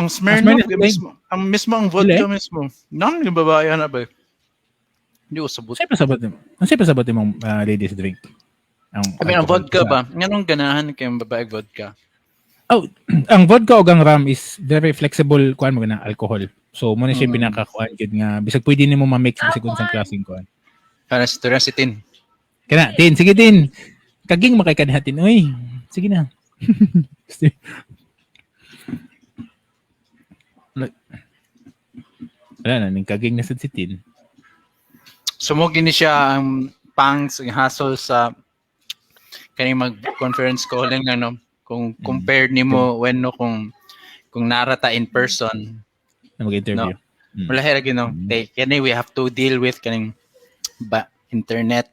Ang Smirnoff mismo. Ang mismo ang vodka mismo. Nang yung babae na ba? Hindi ko sabot. Saan pa sabot yung ladies drink? Ang vodka ba? Anong ganahan kayong babae vodka? Ang vodka o ang rum is very flexible kuan mo na alcohol. So mo na siya pinakakuan gid nga bisag pwede nimo ma-mix bisag unsang klaseng kuan. Para sa si Tin. Kana, Tin, sige Tin. Kaging makikadhatin. Uy, sige na. Wala na, ning kaging na sad si Tin. Sumugin ni siya ang pangs hassle sa kaning mag-conference calling kung compared nimo when kung narata in person na mag-interview. Wala hera gino. Kani we have to deal with kaning internet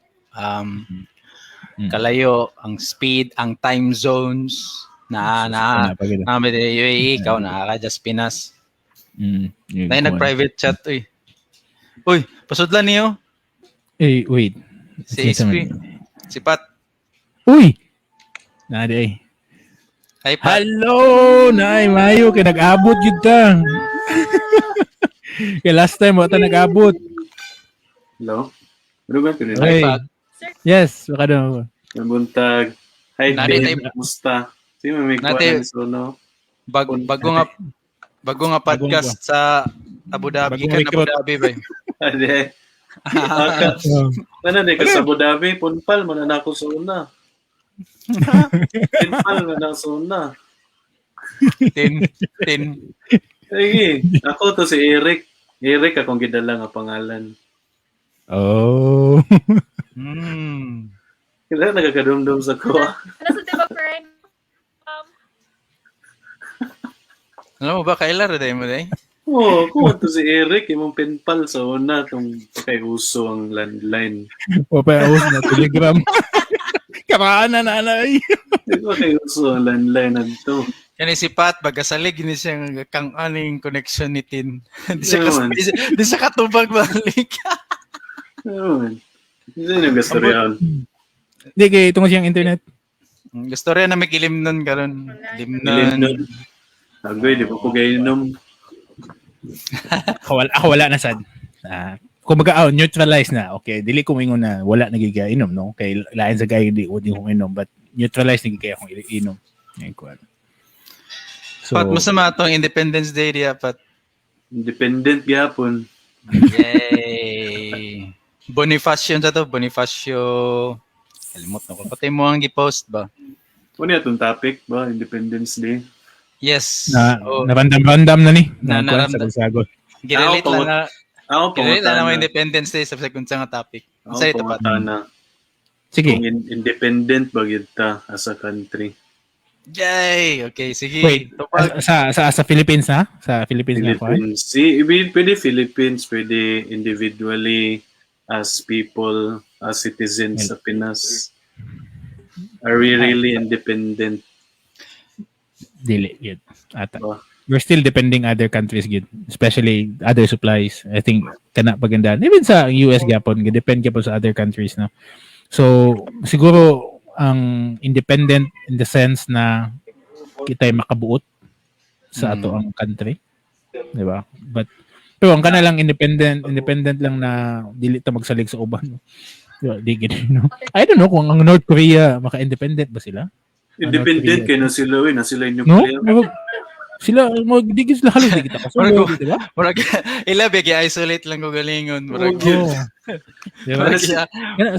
kalayo ang speed, ang time zones na UAE ikaw na ka just Pinas. Dahil nag-private chat Uy, pasudlan niyo. Wait. Si HP. Si Pat. Uy! Nadi. Hi, Pat. Hello! Nay, mayo. Kaya nag-abot yun ta. Kaya last time, wata nag-abot. Hello? Ruben, Hi, Pat. Yes, baka daw. Buntag. Hi, Dave. Musta? Sino may kuha na sono? Bago nga podcast sa Abu Dhabi. Abu Dhabi ba? Ade. Mana ka sa Abu Dhabi, punpal man na ako sa una. Punpal man na sa una. Tin. Ay, ako to si Eric. Eric akong gidala nga pangalan. Oh. Kaya nagkakadumdum sa ko. Ano sa diba, friend? Alam mo ba, kailan rin mo day? Kung to si Eric, imong penpal sa una, itong pakaiuso ang landline. Pakaiuso na telegram. Karaan na nanay. Pakaiuso ang landline na ito. Yan si Pat, bagasalig, hindi siya kang aning connection ni Tin. Di siya katubag balik. Hindi na gusto rin. Hindi, kaya itong siyang internet. Gusto rin na may kilim nun karon. Limnon. Agoy, di ba ko gainom? Ako wala na sad. Kumbaga, neutralize na. Okay, dili ko ingon na wala nagigainom, no? Kay lain sa gay di ko inom, but neutralize nagigay akong inom. Ngayon ko. So, Pat masama tong Independence Day diya, Pat. Independent gyapon. Yay! Bonifacio sa to, Bonifacio. Kalimot na ko. Pati mo ang i-post ba? Ano itong topic ba? Independence Day? Yes. narandam-randam na ni. Naramdam. Sagot. Ginelate lang na. Ako Ginelate lang pangutana. na Independence Day sa kung nga topic. Ako Sa ito, Pat. pangutana. Sige. Kung independent ba gyud ta as a country? Yay! Okay, sige. Wait, Tupag. sa Philippines na? Sa Philippines na ko. Philippines. Pwede Philippines, pwede individually as people, as citizens sa Pinas. Are we really independent? Dili, yun. Ata. Oh. We're still depending other countries, yun. Especially other supplies. I think, kana pagandaan. Even sa US gapon, depend gapon sa other countries na. So, siguro, ang independent in the sense na kita'y makabuot sa ato ang country. Di ba? Pero ang kanalang independent lang na dili ta magsalig sa uban. Diba? Di gini, no? I don't know kung ang North Korea maka-independent ba sila? Independent kayo na sila, na sila yung No? nuclear. Sila, digis la halos di kita kasulo, di ba? Murag, ilabi, i-isolate lang ko galingon. Murag, Oo. Diba? Wala siya.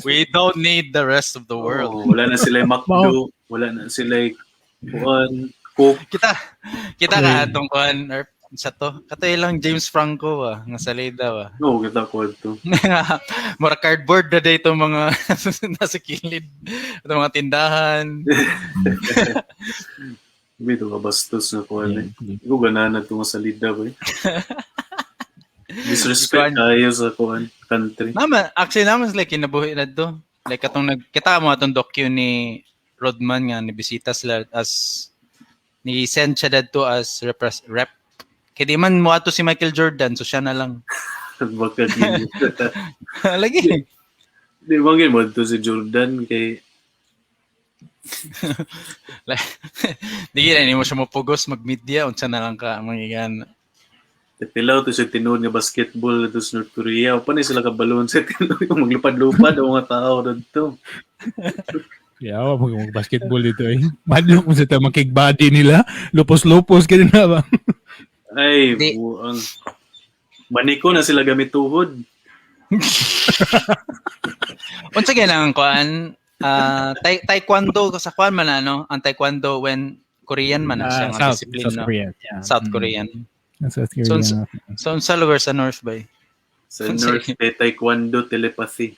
We don't need the rest of the world. Oh, wala na sila yung McDo, wala na sila yung Coke. Kita ka atong kuan or sa to. Katoy lang James Franco nga salida No, kita ko ito. Mura cardboard na day itong mga nasa kilid. Itong mga tindahan. Ito ka bastos na ko. Ikaw ganana itong salida ba eh. Disrespect tayo sa country. Actually naman like kinabuhi na to. Like atong kita mo atong docu ni Rodman nga nibisita sila as ni send siya dadto as rep. Kaya di man mo ato si Michael Jordan so siya na lang. Baka di. Lagi. Di ba mo ito si Jordan kay di na mo siya mapugos mag-media unsa na lang ka mangigan. Tilaw to sa tinuod nga basketball dito sa North Korea. Pa ni sila kabalon sa tinuod yung maglupad-lupad ang mga tao dito. Yeah, mag-basketball dito eh. Madlo kung sa tamang cake body nila. Lupos-lupos ka din na ba? Ay, buang. Maniko na sila gamit tuhod. Unsa gyud ang kuan taekwondo sa kuan man ang taekwondo when Korean man siya nga discipline South Korea. Yeah. South Korean. South Korea. So sa lugar sa North Bay. Sa North kay taekwondo telepathy.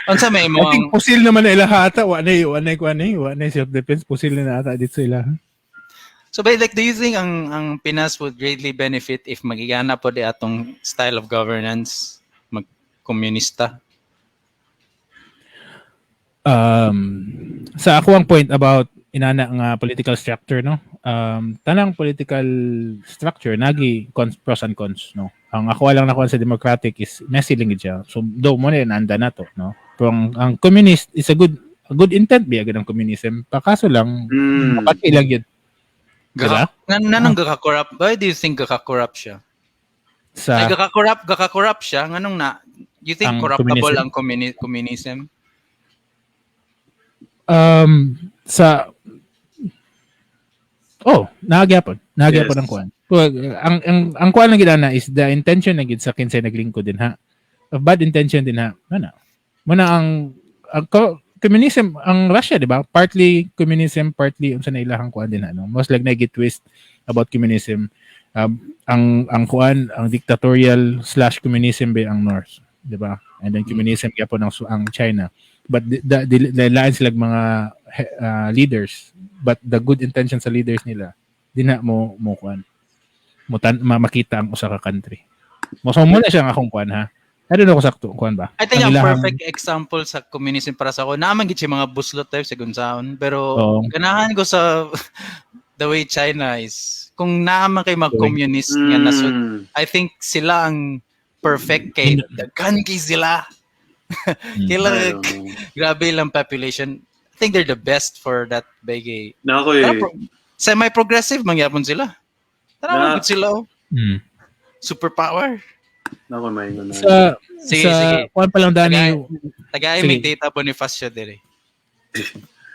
Unsa may mo I think pusil naman na ilahata. Wa na self-defense. Pusil na ata dito sila. So but like do you think ang Pinas would greatly benefit if magigana po di atong style of governance mag-komunista? Sa ako ang point about inana nga political structure, no? Tanang political structure nagi pros and cons, no? Ang ako lang nakuha sa democratic is messy lang siya. So do mo na nanda na to, no? Pero ang communist is a good intent biya ang communism. Pakaso lang makati lang yun. Diba? Nanong gaka-corrupt? Why do you think gaka-corrupt siya? Ay gaka-corrupt siya nganong na you think corruptible ang communism? Naagyapon Yes. ang kuan. Ang kuan lang gid na is the intention na gid sa kinsay naglingkod din ha. A bad intention din ha. Muna ang communism ang Russia, di ba? Partly communism, partly unsa na ilahang kuan din ano. Most like na get twist about communism. Ang kuan, ang dictatorial / communism ba ang North, di ba? And then communism gyapon ang China. But the line sila mga leaders, but the good intentions sa leaders nila di na mo kuan makita ang usa ka country mo so muna siya nga akong kuan ha. I don't know kung sakto kuan ba. I think ang perfect example sa communism para sa ako naman gid si mga buslot type sa gunsaon pero ganahan ko sa the way China is kung naaman kay mag-communist nga nasud I think sila ang perfect kay daghan kay sila. Kailangan grabe lang population. I think they're the best for that bagay. Na ako semi-progressive mangyapon sila. Tanawa gud sila oh. Mm. Superpower. Nako may na. Sige, sa sige. kuan pa lang Dani. Tagay Sige. may data Bonifacio dire.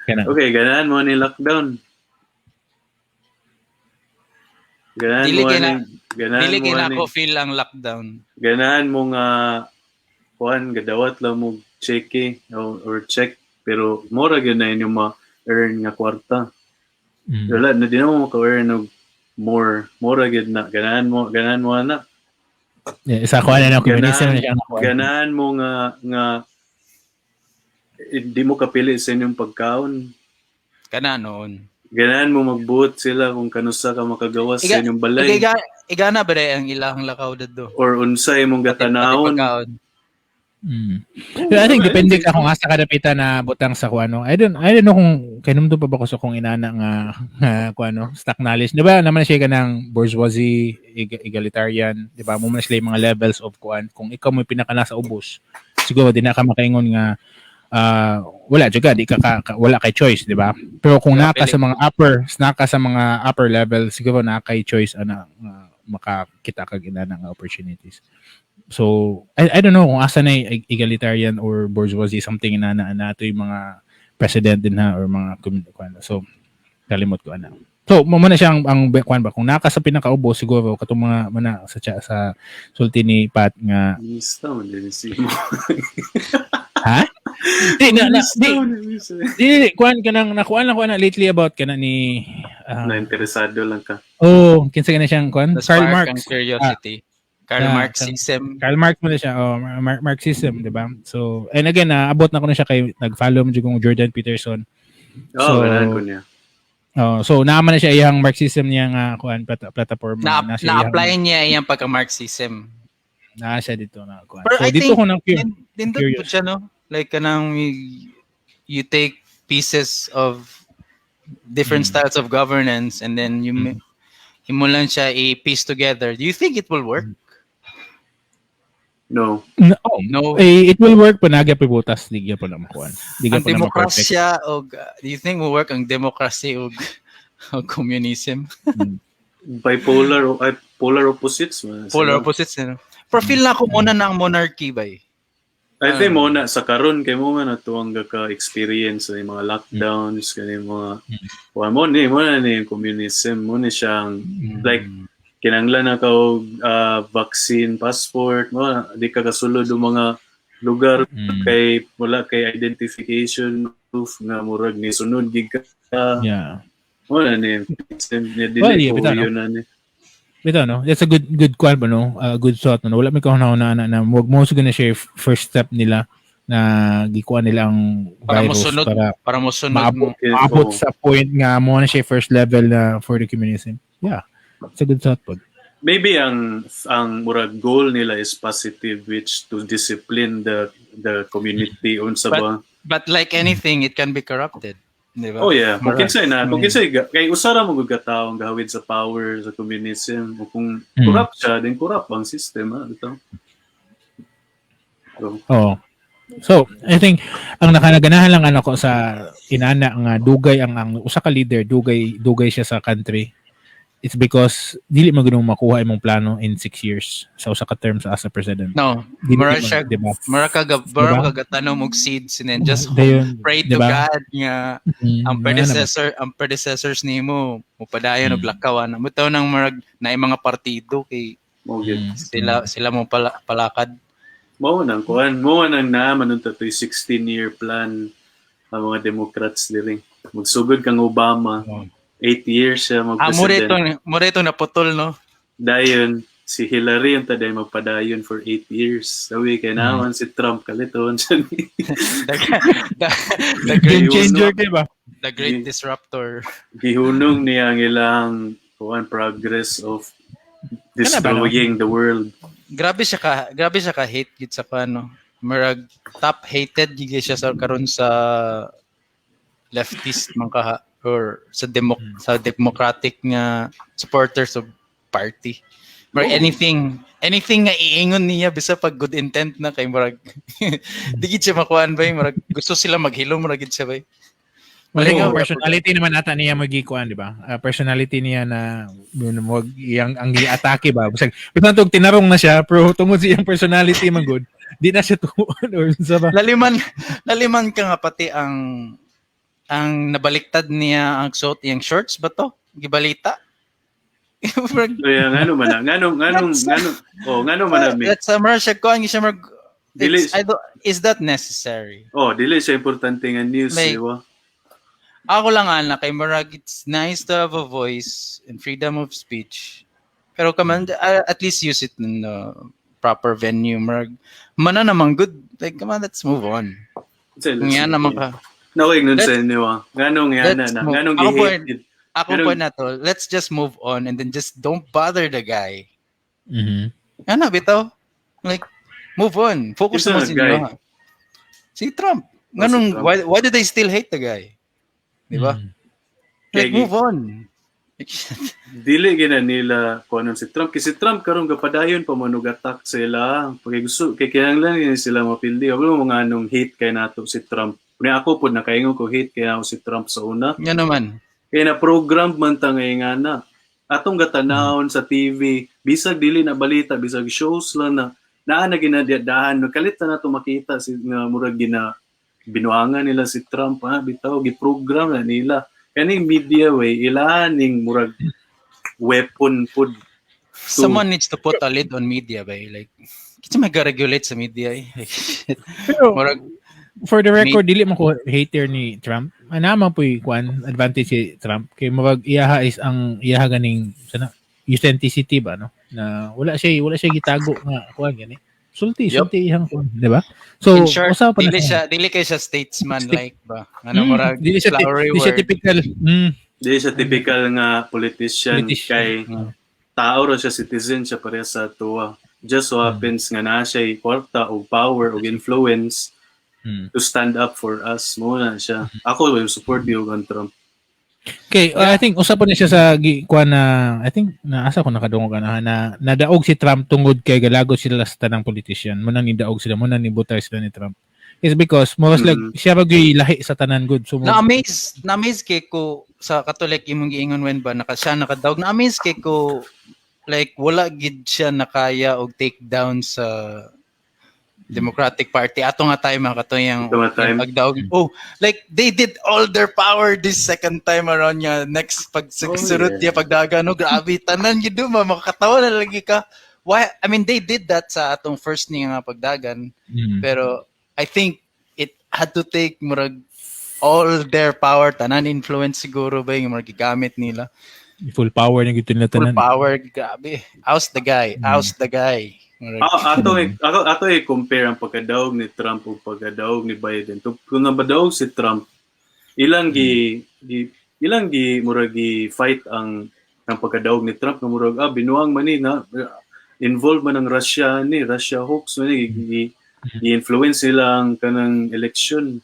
Kana. Okay, ganahan mo ni lockdown. Ganahan Dili mo kay na ni ganahan dili mo kay na ni ako feel ang lockdown. ganahan mo nga kuan gadawat lang mo check or check pero mura gyud na inyong ma-earn nga kwarta. Mm. Wala na di na mo maka-earn og more. Mura gyud na ganahan mo na. Yeah, sa kuan na communism na siya. Ganahan mo nga hindi mo kapili sa inyong pagkaon. Kana noon. Ganahan mo magbuot sila kung kanusa ka makagawas sa inyong balay Igana ba ang ilang lakaw dadto? or unsay mong gatanahon. Mm. So, I think depende ka kung asa ka dapitan na butang sa kuano. I don't know kung kanumdo pa ba ko sa kung inana nga kuano stock knowledge. Di ba naman siya kanang bourgeoisie, egalitarian, di ba? Mo man sila yung mga levels of kuan. Kung ikaw mo pinaka nasa ubos, siguro di na ka makaingon nga wala juga di ka wala kay choice, di ba? Pero kung naka sa mga upper level, siguro na kay choice ana makakita kag inana nga opportunities. So, I don't know kung asa na egalitarian or bourgeoisie, something na nato yung mga president din ha or mga kuan. So, kalimot ko ana. So, mo na siyang ang kuan ba kung naka sa pinakaubo siguro katong mga mana sa sulti ni Pat nga Mista man din si mo. ha? Di kuan kanang nakuan lang ko na lately about kana ni Na interesado lang ka. oh, kinsa kana siyang kuan? Karl Marx. Curiosity. Karl Yeah, Marxism. Karl Marx mo na siya, Marxism, di ba? So, and again, abot na ko na siya kay, nag-follow mo kong Jordan Peterson. Oh, ganahan ko niya. So, naman na siya iyang Marxism niya nga, kuan, platform. Na-apply niya yung pagka-Marxism. Na siya dito na, kuan. Pero So, I dito think, ko nang dindot po curious. siya, no? Like, kanang you take pieces of different styles of governance and then you mo lang siya i-piece together. Do you think it will work? No. No. It will work pa nagya pibutas ligya pa na makuan. Ang demokrasya o do you think will work ang democracy o communism? Polar opposites man. Polar opposites, you know. Profil na ako muna ng monarchy ba eh. I think mo na sa karon kay mo man atuang ka experience sa mga lockdowns kani mga mo na ni communism mo ni siyang like kinanglan na ka og vaccine passport mo di ka kasulod og mga lugar kay wala kay identification proof nga murag ni sunod gid ka mo na ni dili ko yun na ni bitaw no, that's a good kuan ba no, good thought no. Wala may kahuna na wag mo siguro na share first step nila na gikuan nila ang virus para mo sunod maabot sa point nga mo na siya first level na for the communism. Yeah, it's a good thought po. Maybe ang murag goal nila is positive, which to discipline the community unsa ba. But like anything, it can be corrupted. Diba? Oh yeah, kung kinsay kay usara mo gud ka tawo ang gahawid sa power sa communism o kung corrupt siya, then corrupt ang system bitaw. So, I think ang nakanaganahan lang ko sa inana nga dugay ang usa ka leader, dugay siya sa country. It's because dili mo gunung makuha imong plano in 6 years sa usa ka term as a president. No. Mara kagatanong og seeds and then just pray to God nga ang predecessors nimo mupadayon og lakawan. Mutaw nang marag na mga partido kay sila mo palakad. Mo nang naman unta toy 16-year plan ang mga Democrats diri. Magsugod kang Obama. 8 years siya mag-president. Moreto na putol, no? Dayon, si Hillary yung taday magpadayon for 8 years. Sabi kay naman si Trump kaliton siya ni. The great changer, diba? The great disruptor. Gihunong niya ang ilang progress of destroying the world. Grabe siya ka hate gid sa kano. Marag top hated gid siya sa karon sa leftist man ka or sa democratic nga supporters of party. Or anything nga iingon niya bisa pag good intent na kay marag di gid siya makuan ba marag gusto sila maghilom marag gid siya ba. Kasi Oo. nga personality naman ata niya magikuan, di ba? Personality niya na wag iyang ang atake ba. Bisag tug tinarong na siya pero tungod sa iyang personality man good, di na siya tuon or sa ba. Laliman ka nga pati ang nabaliktad niya ang suot iyang shorts ba to? Gibalita. Kaya ngano man na, ngano man na mi. That's summer siya ko ang siya Dili- is that necessary? Dili siya importante nga news, Like, di ba? Ako lang ana kay Marag, it's nice to have a voice and freedom of speech. Pero at least use it in the proper venue. Marag, mana naman good. Like, come on, let's move on. Kung yan naman ka. Nakuignon sa inyo, Nganong yan na, nganong gi-hate. Ako po na to, let's just move on and then just don't bother the guy. Mhm. Ano, bitaw? Like, move on. Focus Isa mo na sa guy. inyo. Si Trump. Si Ganun, Trump. why do they still hate the guy? Di ba? Like, Kaya- move on. Dili gina nila kung anong si Trump. Kasi si Trump karon kapadayon pa manugatak sila. Pag gusto, kay kinahanglan yun sila mapildi. Wala mo mga anong hate kay nato si Trump. Kaya ako po nakaingon ko hate kaya ako si Trump sa una. Yan naman. Kaya na-program man ta ngayon nga na. Atong gatanahon sa TV, bisag dili na balita, bisag shows lang na naa na ginadadahan. Nagkalit na to makita si nga murag binuangan nila si Trump, bitaw giprogram na nila. Kaning media way ilaning murag weapon pud. Someone needs to put a lid on media ba? Like, kasi mag-regulate sa media eh. Pero Murag, for the record, dili man ko hater ni Trump. Naman po'y kuan advantage si Trump kay mabag iyaha is ang iyaha ganing sana authenticity ba no na wala siya gitago nga kuan gani. Sulti iyang kuan, di ba? So in short, usa pa na dili kay siya statesman like ba? Ano murag dili siya flowery di siya word. typical. Di siya typical nga politician kay tao ra siya, citizen siya pareha sa tuwa. Just so happens nga naa siya kwarta o power o influence to stand up for us. Muna siya. Ako will support you on Trump. Okay, I think usa pa na siya sa kuan na I think naasa ko nakadungog na nadaog si Trump tungod kay galagos sila sa tanang politician. Muna ni daog sila, muna ni butay sila ni Trump. It's because mo was like siya bagay lahi sa tanan good. So Na-amaze kay ko sa Catholic imong giingon when ba siya nakadaog. Na-amaze kay ko like wala gid siya nakaya og take down sa Democratic Party. Ato nga tayo mga katoyang pagdaog. Oh, like they did all their power this second time around niya. Next pagsunod niya pagdaga no grabe tanan gid makakatawa na lagi ka. Why? I mean they did that sa atong first niya nga pagdagan. Pero I think it had to take murag all their power tanan influence siguro ba yung murag gigamit nila. Full power na gito nila tanan. Full power grabe. How's the guy? Ato compare ang pagkadaog ni Trump o pagkadaog ni Biden. Kung nabadaog si Trump, ilang murag fight ang pagkadaog ni Trump na murag binuang man ni na involved man ang Russia hoax man ni i-influence sila ang kanang election.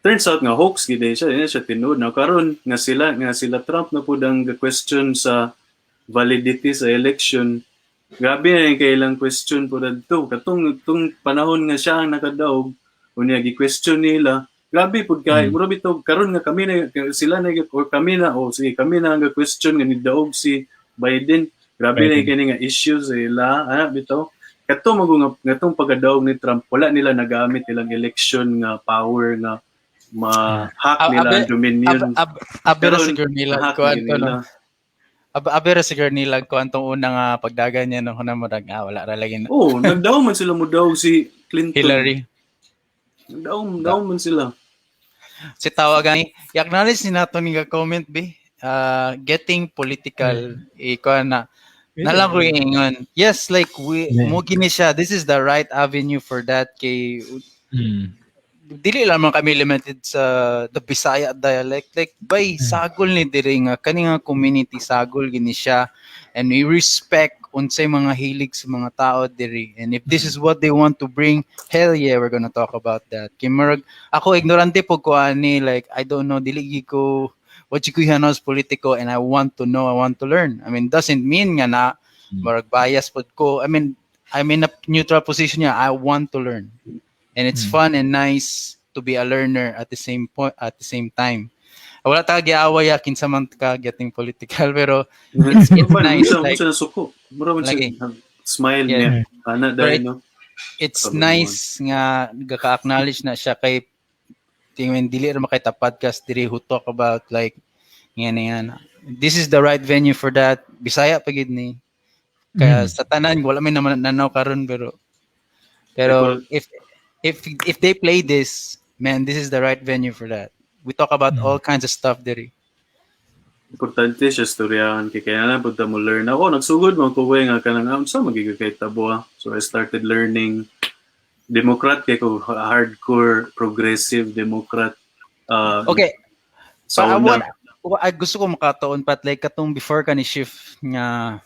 Turns out nga hoax gid siya tinud na karon nga sila Trump na pud ang question sa validity sa election. Grabe na yung kailang question po dito. Katong panahon nga siya ang nakadaog, unya gi-question nila, grabe po kay, murabi to, karon nga kami na, sila na, or kami na ang question nga nidaog si Biden. Grabe na yung kini nga issues sila, bitaw. Katong pagkadaog ni Trump, wala nila nagamit ilang election nga power nga ma-hack nila ang dominion. Abera siguro nila Abera siguro nila ko antong unang pagdagan niya nung hunamurag wala ra lagi. Nagdaw man sila mudaw si Clinton. Hillary. Nagdaw man sila. Si tawagan i-acknowledge ni nato ni comment be. Getting political na lang ko ingon. Yes, like mo gini siya. This is the right avenue for that kay dili lamang kami limited sa the Bisaya dialect like bay sagol ni diri nga kani nga community sagol gini siya and we respect unsay mga hilig sa mga tao diri and if this is what they want to bring, hell yeah, we're gonna talk about that. Kimurag ako ignorante po ko ani like I don't know dili ko what you hanos politiko and I want to know, I want to learn. I mean doesn't mean nga na murag bias pod ko. I mean I'm in a neutral position niya. I want to learn. And it's fun and nice to to be a learner at the same point, at the same time. Wala ta giaway kinsa man ka getting political, pero it's nice, like, siya nasuko. Mura man lagi. siya smile Yeah. niya. Ana dahil, no? it's Sabi mo. nice nga gaka-acknowledge na siya kay tingin dili ra makay ta podcast diri who talk about like yan. This is the right venue for that. Bisaya pa gid ni. Kaya sa tanan wala may naman nanaw karon, pero if they play this, man, this is the right venue for that. We talk about all kinds of stuff diri. Importante siya storyahan kay kaya na pud ta mo learn. Ako nagsugod mo ko nga kanang sa magiging tabo. So I started learning Democrat kay ko hardcore progressive Democrat. Okay. Sa una. I gusto ko makataon pat like katong before ka ni shift nga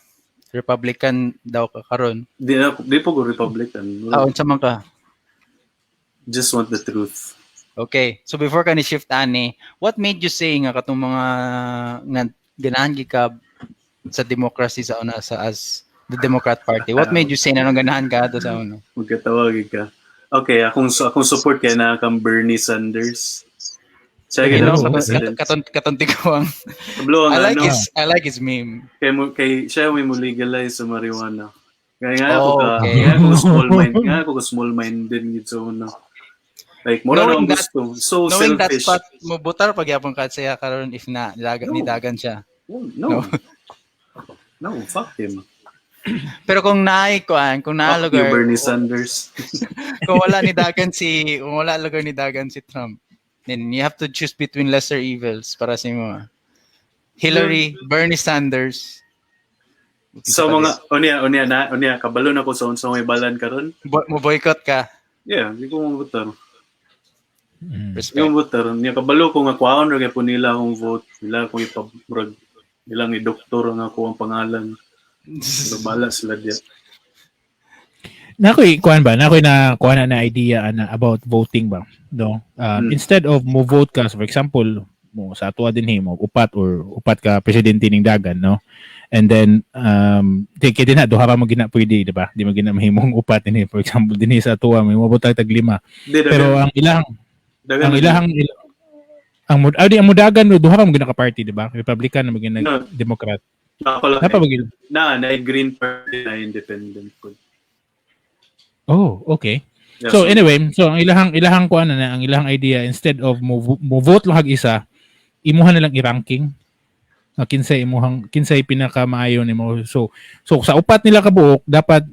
Republican daw ka karon. Di po ko Republican. Unsa man ka? Just want the truth. Okay. So before ka ni shift ani, what made you say nga katong mga nga ganahan ka sa democracy sa una sa as the Democrat Party? What made you say na ganahan ka ato sa una? Magkatawag ka. Okay, akong support kay na kang Bernie Sanders. Siya You know, president. katonti ko ang Kablo ang ano. I like his meme. Kay siya may mo legalize sa marijuana. Kaya nga Oh, ako ka, okay. nga ako small mind, nga ako small minded gid sa una. Like mura Knowing na that- gusto. So Knowing that selfish. spot mo butar pag yapon ka siya karon if na nidagan siya. No. No, fuck him. Pero kung kung Fuck you, lugar, Bernie Sanders. kung wala lugar ni dagan si Trump, then you have to choose between lesser evils para sa mo. Hillary, Bernie Sanders. So mga unya kabalo na ko sa unsa may balan karon. Mo boycott ka. Yeah, di ko mabutar. Di Respect. ko mabutar. Niya kabalo ko nga kwaon ra kay po nila akong vote. Nila akong ipabrag. Nilang i-doktor nga ako ang pangalan. Pero bala sila diya. Nakoy kuan ba? Nakoy na kuan na idea na about voting ba? No. Instead of mo vote ka, so for example, mo sa ato din mo upat ka presidente ning dagan, no? And then kaya din na duha ra mo gina pwede, di ba? Di mo gina mahimong upat din for example din sa ato may mo botag tag 5. Pero ang ang mudagan no duha ra mo gina ka party, di ba? Republican na magina No. Democrat. Napapagil. Na Green Party na independent po. Oh, okay. Yeah, So anyway, so ang ilahang kuan na ang ilahang idea instead of mo vote lang hag isa, imuhan na lang i-ranking. Kinsay pinakamaayo nimo. So sa upat nila ka buok, dapat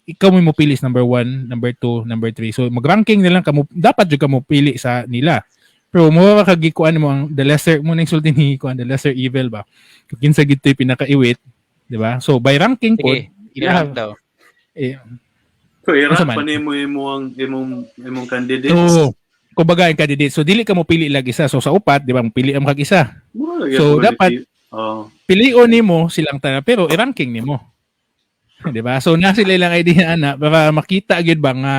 ikaw mo pilis number 1, number 2, number 3. So mag-ranking na lang kamo, dapat jud ka mo pili sa nila. Pero mo kagikuan mo ang the lesser mo nang sulti ni kuan the lesser evil ba. Kung kinsa gid toy pinakaiwit, di ba? So by ranking po, Sige, ilang daw. So Asa irap man? pa nimo imong candidate. So kumbaga ang candidate. So dili ka mo pili lag isa. So sa upat, di ba, mo pili ang kag isa. Mura So, gyud dapat- oh. Pilion nimo silang tanan pero i-ranking nimo. Di ba? So na sila lang idea ana para makita gid ba nga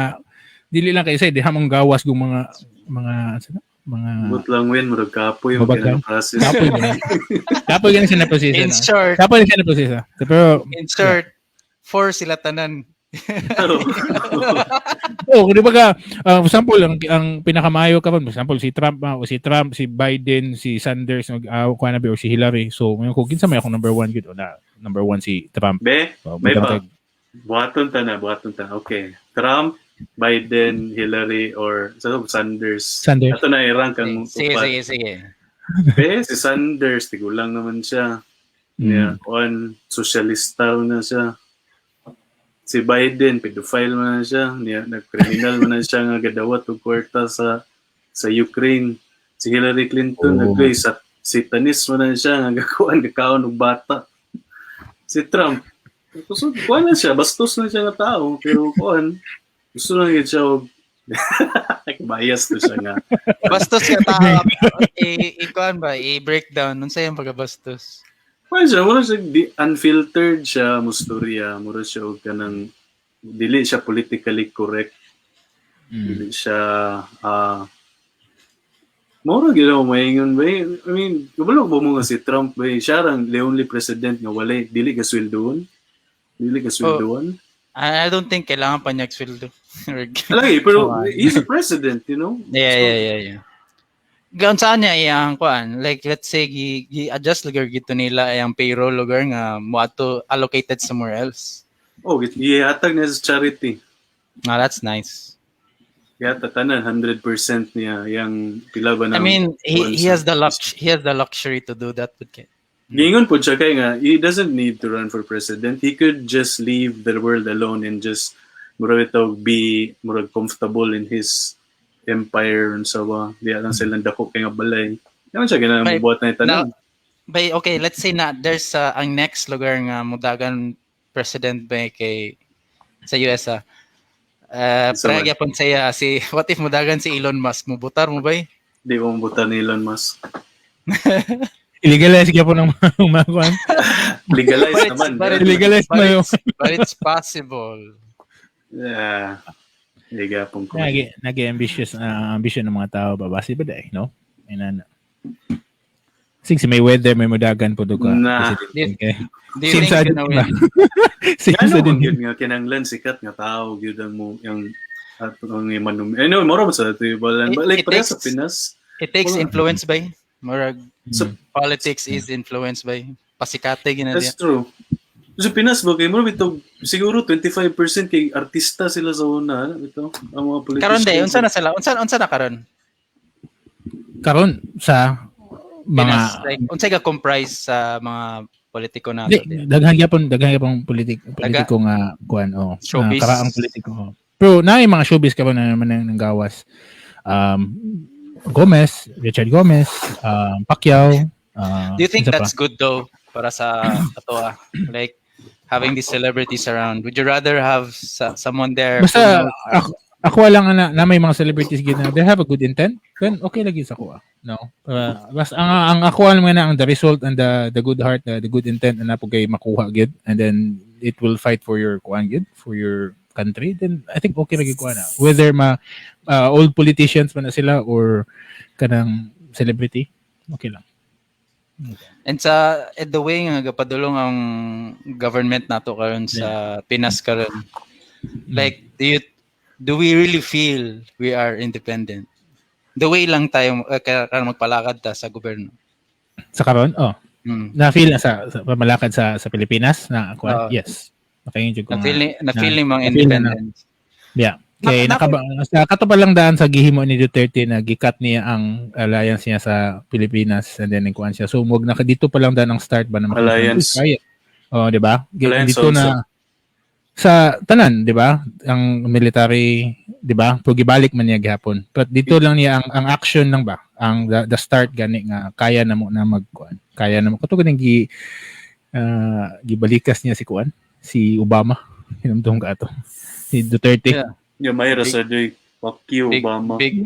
dili lang kay say diha mong gawas gug mga But lang win murag kapoy yung Mabagal. process. Kapoy ganun siya na proseso. In short, Kapoy siya na proseso. Pero for sila tanan. di ba ka for example ang pinakamayo ka for example si Trump si Biden, si Sanders kuan na or si Hillary. So ngayon kung kinsa may ako number 1 gid o na number 1 si Trump. Be, So, may pa. magkakatag- Buhaton ta na. Okay. Trump, Biden, Hillary, or Sanders. Sanders. Ato na i-rank ang Sige. Be, si Sanders, tigulang naman siya. Yeah, socialista na siya. Si Biden, pedophile man na siya. Nag-criminal man na siya nga gadawat og kwarta sa Ukraine. Si Hillary Clinton, satanis man na siya nga gakaon og bata. Si Trump, kuan na siya, bastos na siya nga tao, pero gusto lang yun siya og bias to siya nga. Bastos ka tao. Ikuan ba? I-breakdown. Nung sa'yo yung pagkabastos. Mura siya unfiltered siya, mustorya, mura siya og kanang dili siya politically correct. Dili siya mura ginawa maingon ba? I mean, kabalo ba mo nga si Trump ba? Siya ang the only president nga walay dili ka sweldoon. I don't think kailangan pa niya sweldo. Lagi, pero he's a president, you know? Yeah. Gaon saan niya iyang kuan? Like let's say gi-adjust lugar gito nila ang payroll lugar nga mo ato allocated somewhere else. Oh, ihatag niya sa charity. That's nice. Yata tanan 100% niya yang pila ba I ng mean, he has the luxury to do that with kid. Gingon po siya kay nga he doesn't need to run for president. He could just leave the world alone and just murag ito be murag comfortable in his empire and so di lang sila dako kay nga balay. Naman siya ginabuhat na tanan. By okay, let's say na there's ang next lugar nga mudagan president ba kay sa US Pragya pon saya si what if mudagan si Elon Musk mubutar mo ba? Di mo buta ni Elon Musk. Illegalize kaya po ng mga kuan. Legalize naman. Illegalize na yun. But it's possible. Yeah. Liga pong ko. Nag-ambitious ambition ng mga tao babasi ba dai, no? And sige si Mayweather may mudagan po do ka. Nah. Do you think gonna win? Ano din yun nga kinanglan sikat nga tao gyud ang mo yung ang imanum. Ano moro ba sa tibalan like para sa Pinas. It takes influence by murag politics is influenced by pasikate gina That's true. Sa Pinas ba kay mo bitaw siguro 25% kay artista sila sa una ito ang mga politicians. Karon day unsa na sila? Unsa na karon? Karon sa Pinas, mga like unsay ka comprise sa mga politiko nato? daghan gyapon politiko nga kuan Showbiz. karaang politiko. Pero naay mga showbiz ka ba na naman ng gawas. Richard Gomez, Pacquiao. Do you think that's good though para sa ato like having these celebrities around? Would you rather have someone there? Basta ako lang na may mga celebrities gid na they have a good intent, then okay lagi sa kuha. No. Basta ang ako alam nga na ang the result and the good heart, the good intent na po kay makuha gid, and then it will fight for your kuan gid, for your country, then I think okay lagi kuha na. Whether old politicians man na sila or kanang celebrity, okay lang. Okay. And sa the way nga gapadulong ang government nato karon sa Pinas karon, like do we really feel we are independent? The way lang tayo karon magpalakad ta sa gobyerno. Sa karon, na-feel na sa pamalakad sa Pilipinas na kuan. Yes. Okay, na feeling mga independent. Yeah. Kay nakatupa lang daan sa gihimo ni Duterte na gikat niya ang alliance niya sa Pilipinas and then kuan siya. So wag na dito pa lang daan ang start ba na alliance. Di ba? Dito also. na sa tanan, di ba? Ang military, di ba? Pero gibalik man niya gihapon. But dito lang niya ang action lang ba? Ang the start gani nga kaya na mo na magkuan. Kaya na mo kato ganing gibalikas niya si kuan, si Obama. Hinumdum ka ato. Si Duterte. Yeah. Yung may rasadoy. Fuck you, Obama. Big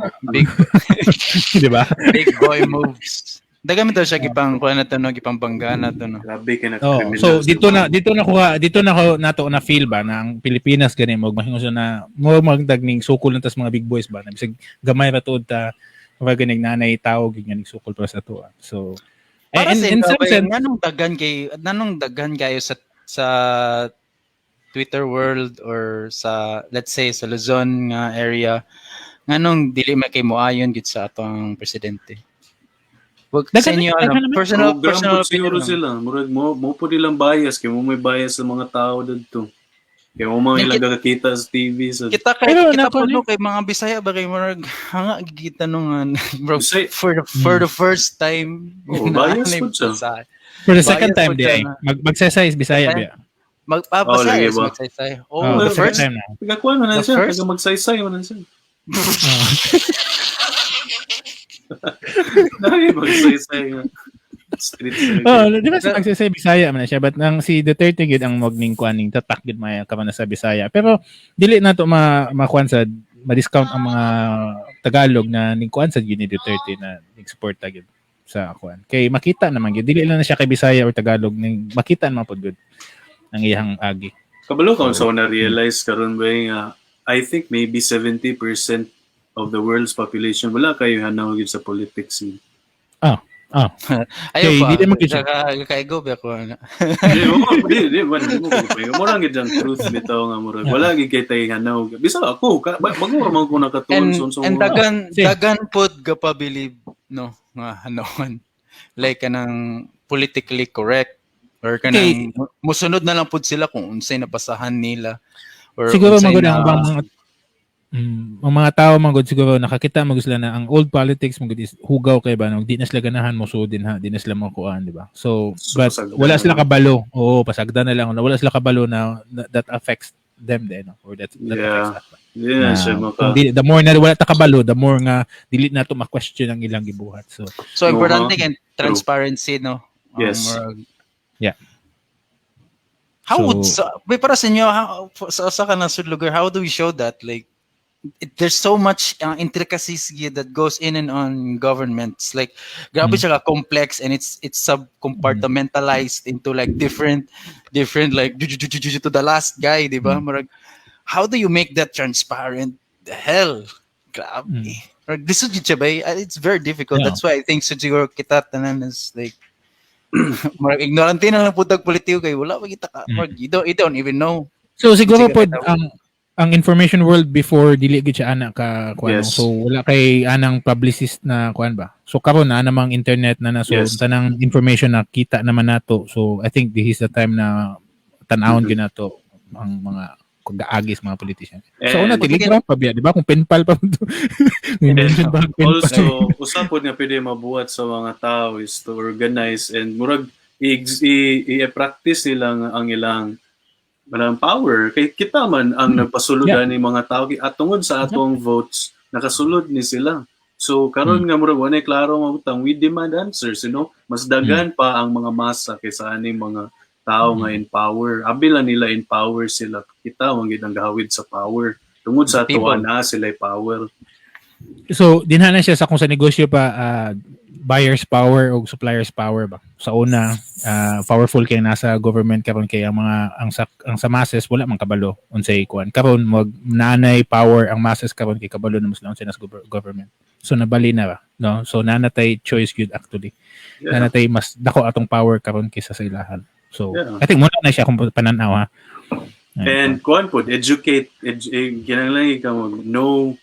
di ba? big boy moves. Dagan to siya gipang kuan na to no, gipang bangga na to no. Grabe ka na Oh, so dito na ko nato na feel ba na ang Pilipinas gani mo mahingon na mo magdagning sukol ng tas mga big boys ba na bisag gamay ra tuod ta wag ganing nanay tawag ganing sukol para sa to. So para in some sense nanong daghan kayo sa Twitter world or sa let's say sa Luzon nga area nganong dili may kay moayon gid sa atong presidente. Wag sa inyo personal siguro sila. Murag mo po nilang bias kay mo may bias sa mga tao dito. Kaya mo mga ilang kakita sa TV sa kita po kay mga Bisaya ba kay murag hanga gigita nung bro for the first time bias po siya. For the second time di magsasay Bisaya ba? Magsaysay. The first time na. Pagkakuan mo na siya. Pagka magsaysay mo na siya. Dahil magsaysay nga. Di ba sa magsasay Bisaya man na siya, but ang si Duterte gid ang magning kuaning tatak gid maya ka man sa Bisaya. Pero dili nato makuan sa ma-discount ang mga Tagalog na ning kuan sa gid ni Duterte na ning-support gid sa kuan. Kay makita naman gid dili lang na siya kay Bisaya or Tagalog ning makita naman pud gud ang iyang agi. Kabalo ka so na-realize karon ba nga I think maybe 70% of the world's population wala kayo hanaw gid sa politics. Ah. Ayaw Okay, pa. di naman kitchen. Kaigo ba ko? Di mo lang gid ang truth bitaw nga murag wala gid kay tay hanaw. Bisa ako bago man ko nakatuon And dagan pod ga pa believe no nga hanon. Like kanang politically correct or kanang musunod na lang pod sila kung unsay napasahan nila or Siguro unsay magud ang mga ang mga tao magud siguro nakakita magud sila na ang old politics magud is hugaw kay ba no di na sila ganahan mo sudin ha di na sila makuan di ba so but wala sila kabalo pasagda na lang wala sila kabalo na that affects them then no? Or that affects us the more na wala ta kabalo the more nga dili na to ma-question ang ilang gibuhat so importante and transparency no yes how would para sa inyo sa kanang lugar how do we show that like there's so much intricacies that goes in and on governments like grabe siya ka complex and it's sub compartmentalized into like different like to the last guy di ba how do you make that transparent the hell grabe this is it's very difficult that's why I think siguro kita tanan is like ignorante na lang putag politiko kay wala pa kita ka you don't even know so siguro po ang information world before dili gid siya ana ka kuan so wala kay anang publicist na kuan ba so karon na namang internet na so tanang information na kita naman nato so I think this is the time na tan-awon ginato ang mga kagaagis mga politician so una telegram pa biya di ba kung penpal pa to also usapod nga pwede mabuhat sa mga tao is to organize and murag i-practice nila ang ilang malang power kay kita man ang nagpasuludan ni mga tao at tungod sa atong votes nakasulod ni sila so karon nga murag wala klaro mabutang we demand answers mas dagan pa ang mga masa kaysa aning mga tao nga in power abi lang nila in power sila kita man gid ang gahawid sa power tungod sa tuwa na sila power so dinha na siya sa kung sa negosyo pa buyer's power o supplier's power ba sa una powerful kay nasa government karon kay ang mga ang sa masses wala man kabalo unsay kuan karon mag nanay power ang masses karon kay kabalo na muslim unsay nas government so nabali na ba no so nanatay choice good actually nanatay mas dako atong power karon kaysa sa ilahan so I think muna na siya kung pananaw ha and kuan pod educate kinahanglan ka know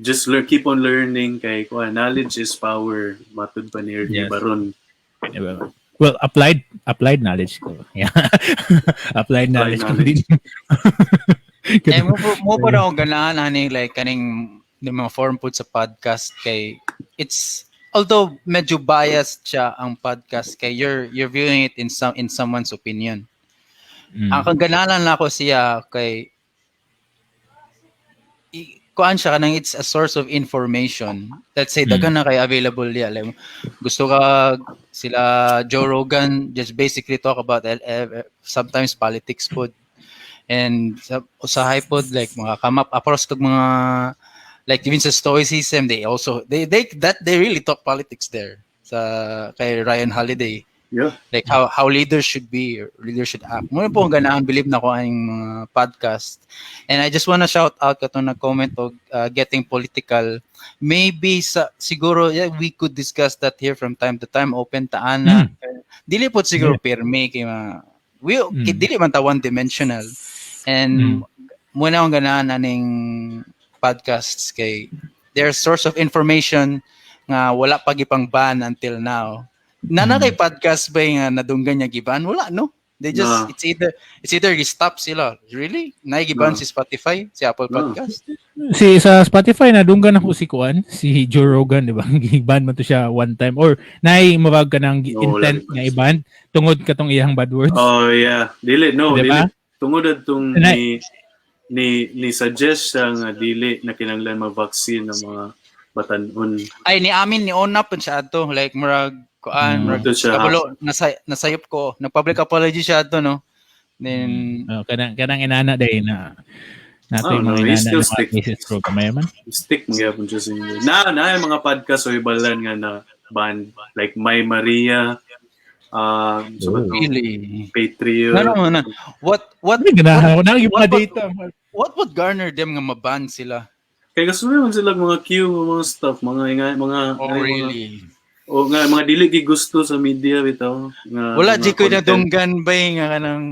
just keep on learning kay knowledge is power matud pa ni Ernie Baron well applied knowledge ko applied knowledge ko din mo pa daw ganahan ani like kaning mga forum put sa podcast kay it's although medyo biased siya ang podcast kay you're viewing it in someone's opinion ang kaganahan na ako siya kay kuan siya kanang it's a source of information. Let's say daghan na kay available diya. Like, gusto ka sila Joe Rogan just basically talk about sometimes politics pod. And usahay pod like mga come up approach kag mga like even sa stoicism they really talk politics there sa kay Ryan Holiday. Yeah. Like how leaders should be, or leaders should act. Muna po ang ganahan, believe na ko ang mga podcast. And I just wanna shout out kato na comment of getting political. Maybe siguro we could discuss that here from time to time. Open taan na. Dili po siguro perme kay dili man ta one-dimensional. And muna ang ganahan aning podcasts kay their source of information nga wala pa gipang ban until now. Nana kay podcast ba nga nadunggan niya giban wala no they just it's either stop sila really naigiban si Spotify si Apple Podcast sa Spotify nadunggan ako si Joe Rogan di ba giban man to siya one time or nay mawag ka nang intent nga iban tungod katong iyang bad words dili tungod adtong ni suggest nga dili na kinahanglan ma-vaccine ng mga batan-on ay ni amin ni Onap siya ato like murag kuan kabalo nasayop ko nag-public apology siya ato no then kanang inana day na nato yung mga inana na cases pro kamay man stick mo gyapon siya sa na mga podcast o ibalan nga na band like May Maria really Patreon what data what would garner them nga maban sila kaya gusto naman sila mga Q mga stuff mga really O nga mga dili gi gusto sa media bitaw nga Wala mga di ko content. nadunggan ba nga kanang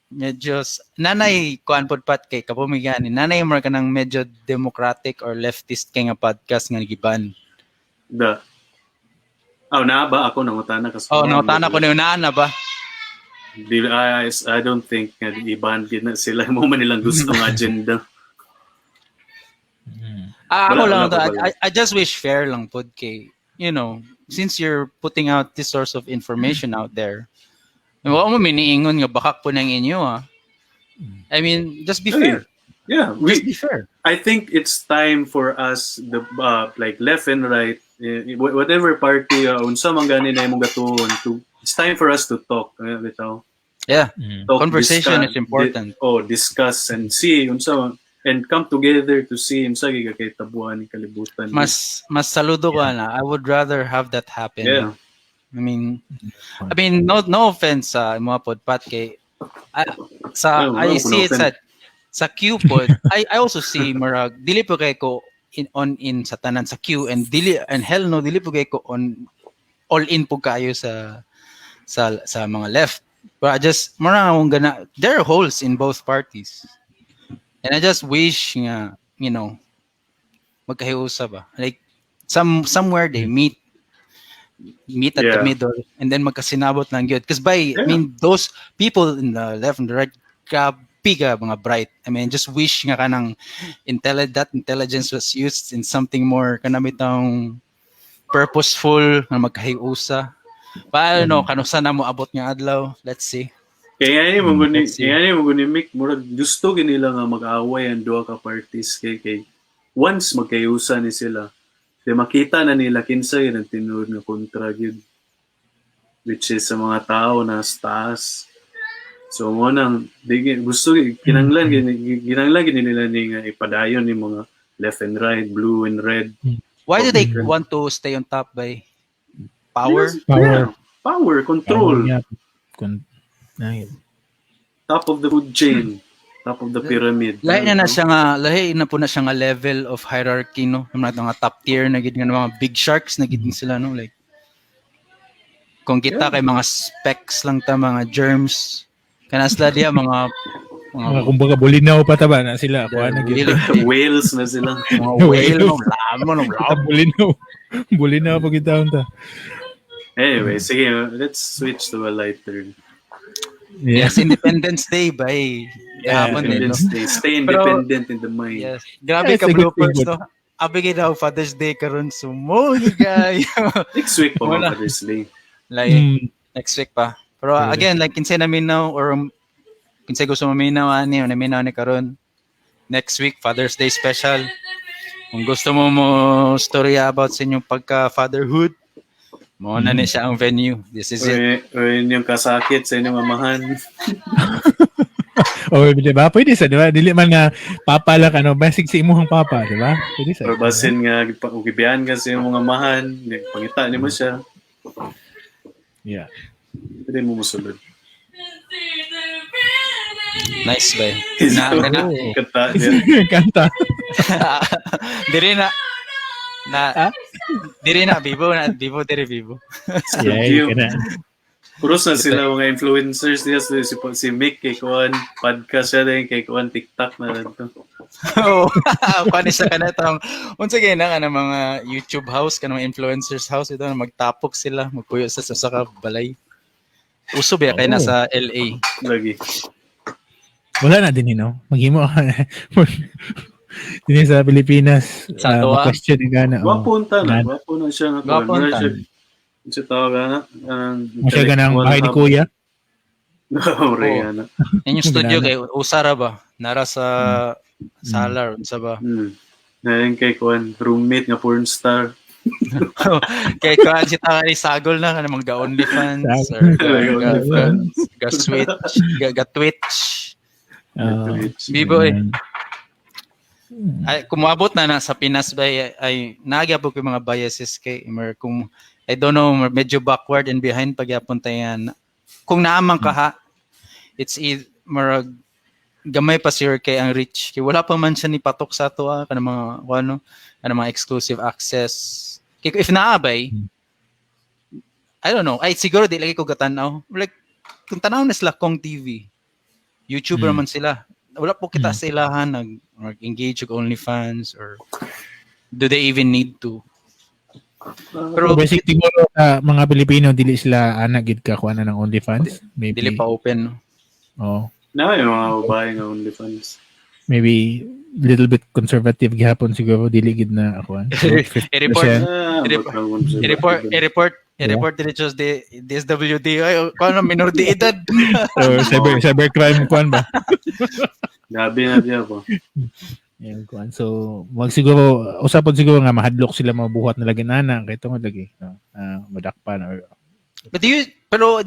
medyo nanay kuan pod pat kay kapumigani nanay mo ka ng medyo democratic or leftist kay nga podcast nga giban. Da. Na ba ako nangutana kasi. Oh, nautana ko na ba? I don't think nga iban gid na sila mo man nilang gustong agenda. Ako Wala, lang wala pa pala. I just wish fair lang pod kay since you're putting out this source of information out there. Wa mo miniingon nga bakak po ng inyo I mean, just be fair. Yeah, Just be fair. I think it's time for us the like left and right whatever party unsa man gani na imong gatuon to it's time for us to talk bitaw. Yeah. Talk, Conversation discuss, is important. Discuss and see unsa and come together to see unsa gigakay tabuan ni kalibutan. Mas saludo ko na. I would rather have that happen. Yeah. I mean, no offense sa mga podpat kay I see it sa Q pod. I also see marag dili po kay ko in sa tanan sa Q and hell no dili po kay ko on all in po kayo sa mga left. But I just marang gana there are holes in both parties. And I just wish nga magkahiusa ba. Like somewhere they meet at the middle and then magkasinabot lang yun. Because I mean, those people in the left and the right, piga mga bright. I mean, just wish nga kanang that intelligence was used in something more kanamitang purposeful na magkahiusa. Paano, kanusa na mo abot nga adlaw? Let's see. Kaya mo guni Mick, murag gusto ginila nga mag-away ang duha ka parties kay once magkayusa ni sila. Kaya makita na nila kinsa yun ang tinuod nga kontra gyud. Which is sa mga tao na taas. So mo nang gusto kinanglan nila ni nga ipadayon ni mga left and right, blue and red. Why do they want to stay on top by power? Yes, power, control. Top of the food chain, top of the pyramid. Lahi na po na siya nga level of hierarchy no. Yung mga top tier na gid nga mga big sharks na gid sila no like. Kung kita kay mga specks lang ta mga germs kanas la diya mga kumbaga bulinaw pa taba na sila kuha na gid. Whales na sila. Mga whale no lamon bulinaw pa kita unta. Anyway, sige, let's switch to a lighter. Yes, Independence Day by Independence Day. Stay independent in the mind. Yes. Grabe ka bloopers no. Abi gid Father's Day karon sumuhi kayo. Next week pa Father's Day. Like next week pa. Pero again, like kinsay namin now or kinsay gusto maminaw ani karon. Next week Father's Day special. Kung gusto mo storya about sa inyong pagka-fatherhood, mo na ni siya ang venue. This is it. O yung kasakit sa inyong mamahan. Diba? Pwede sa, diba? Dili man nga papa lang, basig sa imuhang papa, diba? Pwede sa. Or basin nga, ugibihan ka sa iyong mga mahan, pangita ni mo siya. Yeah. Pwede mo musulod. Nice ba? Kanta. Diri na vivo Yeah, Puros na sila mga influencers niya si Mick kay Kuan podcast siya din kay Kuan TikTok na lang to. Oh, panis na kanatang once again na mga YouTube house kanang influencers house ito magtapok sila magpuyo sa ka balay. Uso ba kay nasa LA? Lagi. Wala na din maghimo din sa Pilipinas question nga na. Wapunta na siya nga. Siya tawag na. Siya ganang bahay ni Kuya. Rihanna. Yung studio kay usara ba? Nara sa sala unsa ba? Nayon kay Kuan roommate nga porn star. Kay Kuan si Tari Sagol na kanang mga OnlyFans or ga Twitch. Bibo ay kumabot na sa Pinas ba ay nagyapon ko mga biases kay kung I don't know medyo backward and behind pagyapon tayan kung naamang ka ha it's marag gamay pa sir kay ang rich kay wala pa man siya ni patok sa ato kanang mga mga exclusive access kay if naabay I don't know. Ay siguro di lagi ko gatanaw. Like kung tanaw na sila Kong TV. YouTuber man sila. Wala po kita sa ilahan nag-engage og OnlyFans or do they even need to? Pero basic siguro mga Pilipino dili sila ana gid ka kuana ng OnlyFans. Maybe Dili pa open. No? Oh. Na yung mga babae nga OnlyFans. Maybe little bit conservative gihapon siguro dili gid na kuan. I-report diretso di DSWD ay kuno minor de edad. Or cybercrime kuan ba? Gabi ako. Yan kuan. So, wag siguro usapon siguro nga mahadlok sila mabuhat na lagi nana kay tungod lagi no. Madakpan or But do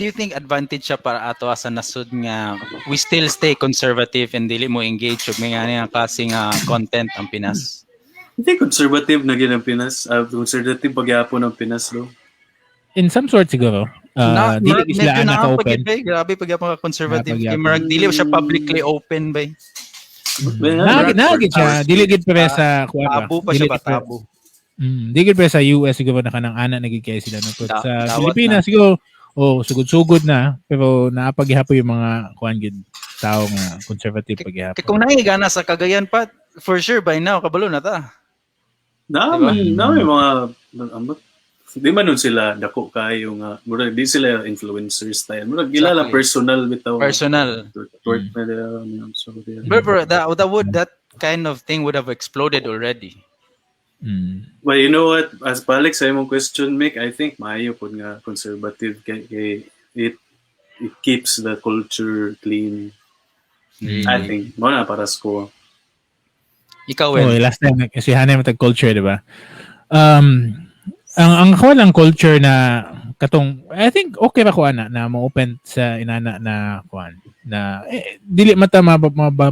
you think advantage siya para ato asa nasud nga we still stay conservative and dili mo engage og mga nga klase nga content ang Pinas? Hindi conservative na gid ang Pinas. Conservative pagyapon ang Pinas do. in some sort siguro. Dili sila ana ka open. Grabe pagyapon ka conservative. Pagyapon. Marag dili siya publicly open ba? Nagit siya dili gid pre sa kuan ba. Tabu pa siya ba tabu? Di gid pre sa US siguro na kanang ana nagikay sila no. Sa Dawat Pilipinas siguro sugod-sugod na pero naapagihapon yung mga kuan gid tao nga conservative paghihapon. Kung nangigana sa Cagayan pa, for sure by now kabalo na ta. Naman mga di man nun sila dako kayo nga murag di sila influencers tayo. Murag gila lang personal bitaw. Personal. But that kind of thing would have exploded already. But you know what? As balik sa imong question, Mick, I think maayo po nga conservative kay it keeps the culture clean. I think mo na para ko. Ikaw last time kasi hanay matag culture, di ba? Ang kawalang culture na katong I think okay ra ko ana na mo-open sa inana na kuan na dili mata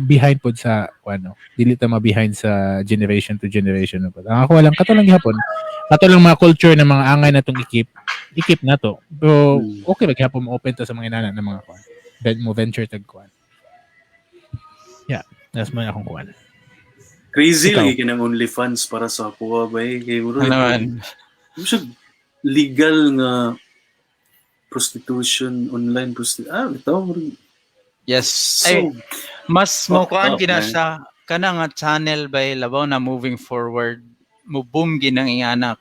behind pod sa kuan no. Dili ta ma-behind sa generation to generation no. Ang kawalang katulang gihapon katulang mga culture na mga angay natong ikip na to. Pero okay ra gihapon mo-open to sa mga inana na mga kuan. Mo venture tag kuan. Yeah, that's man akong kuan. Crazy lagi kinang OnlyFans para sa ako ba kay muro. Legal nga prostitution, online prostitution. Bitaw. Yes. So, mas mo kuan gina siya kana nga channel by labaw na moving forward mo boom ginang ingana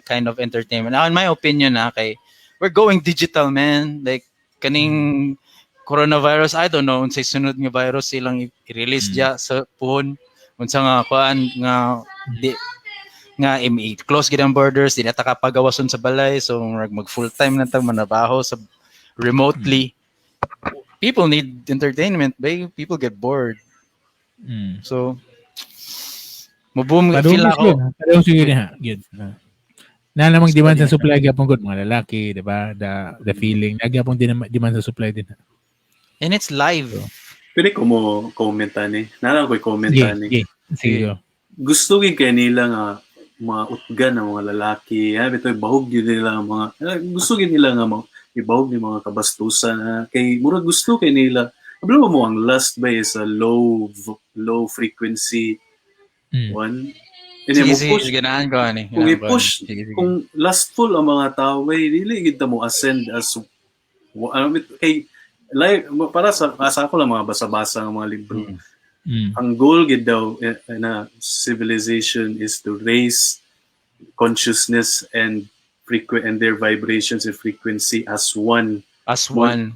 kind of entertainment. Now, in my opinion kay we're going digital, man. Like kaning coronavirus, I don't know unsay sunod nga virus silang i-release dia sa phone. Unsa nga kuan nga nga close gid ang borders, di na ta kapagawason sa balay, so mag full time na ta manabaho sa remotely. People need entertainment, people get bored. So mo-boom feel ako. Pero sige ha, good. Na namang demand sa supply gyapon gud mga lalaki, di ba? The feeling nagyapon din demand sa supply din. And it's live. Pwede ko mo kommentani. Narang ko kommentani. Sige. Gusto gid kay nila nga mga utgan ng mga lalaki, bitoy bahog yun nila mga gusto gid nila nga ibahog ni mga kabastusan kay murag gusto kay nila. Ablo mo ang last ba is a low frequency one. And mo push ganahan ko ani. Kung i-push kung lustful ang mga tao dili gid ta mo ascend as kay like para sa ako lang mga basa-basa ng mga libro. Ang goal gid daw na civilization is to raise consciousness and their vibrations and frequency as one.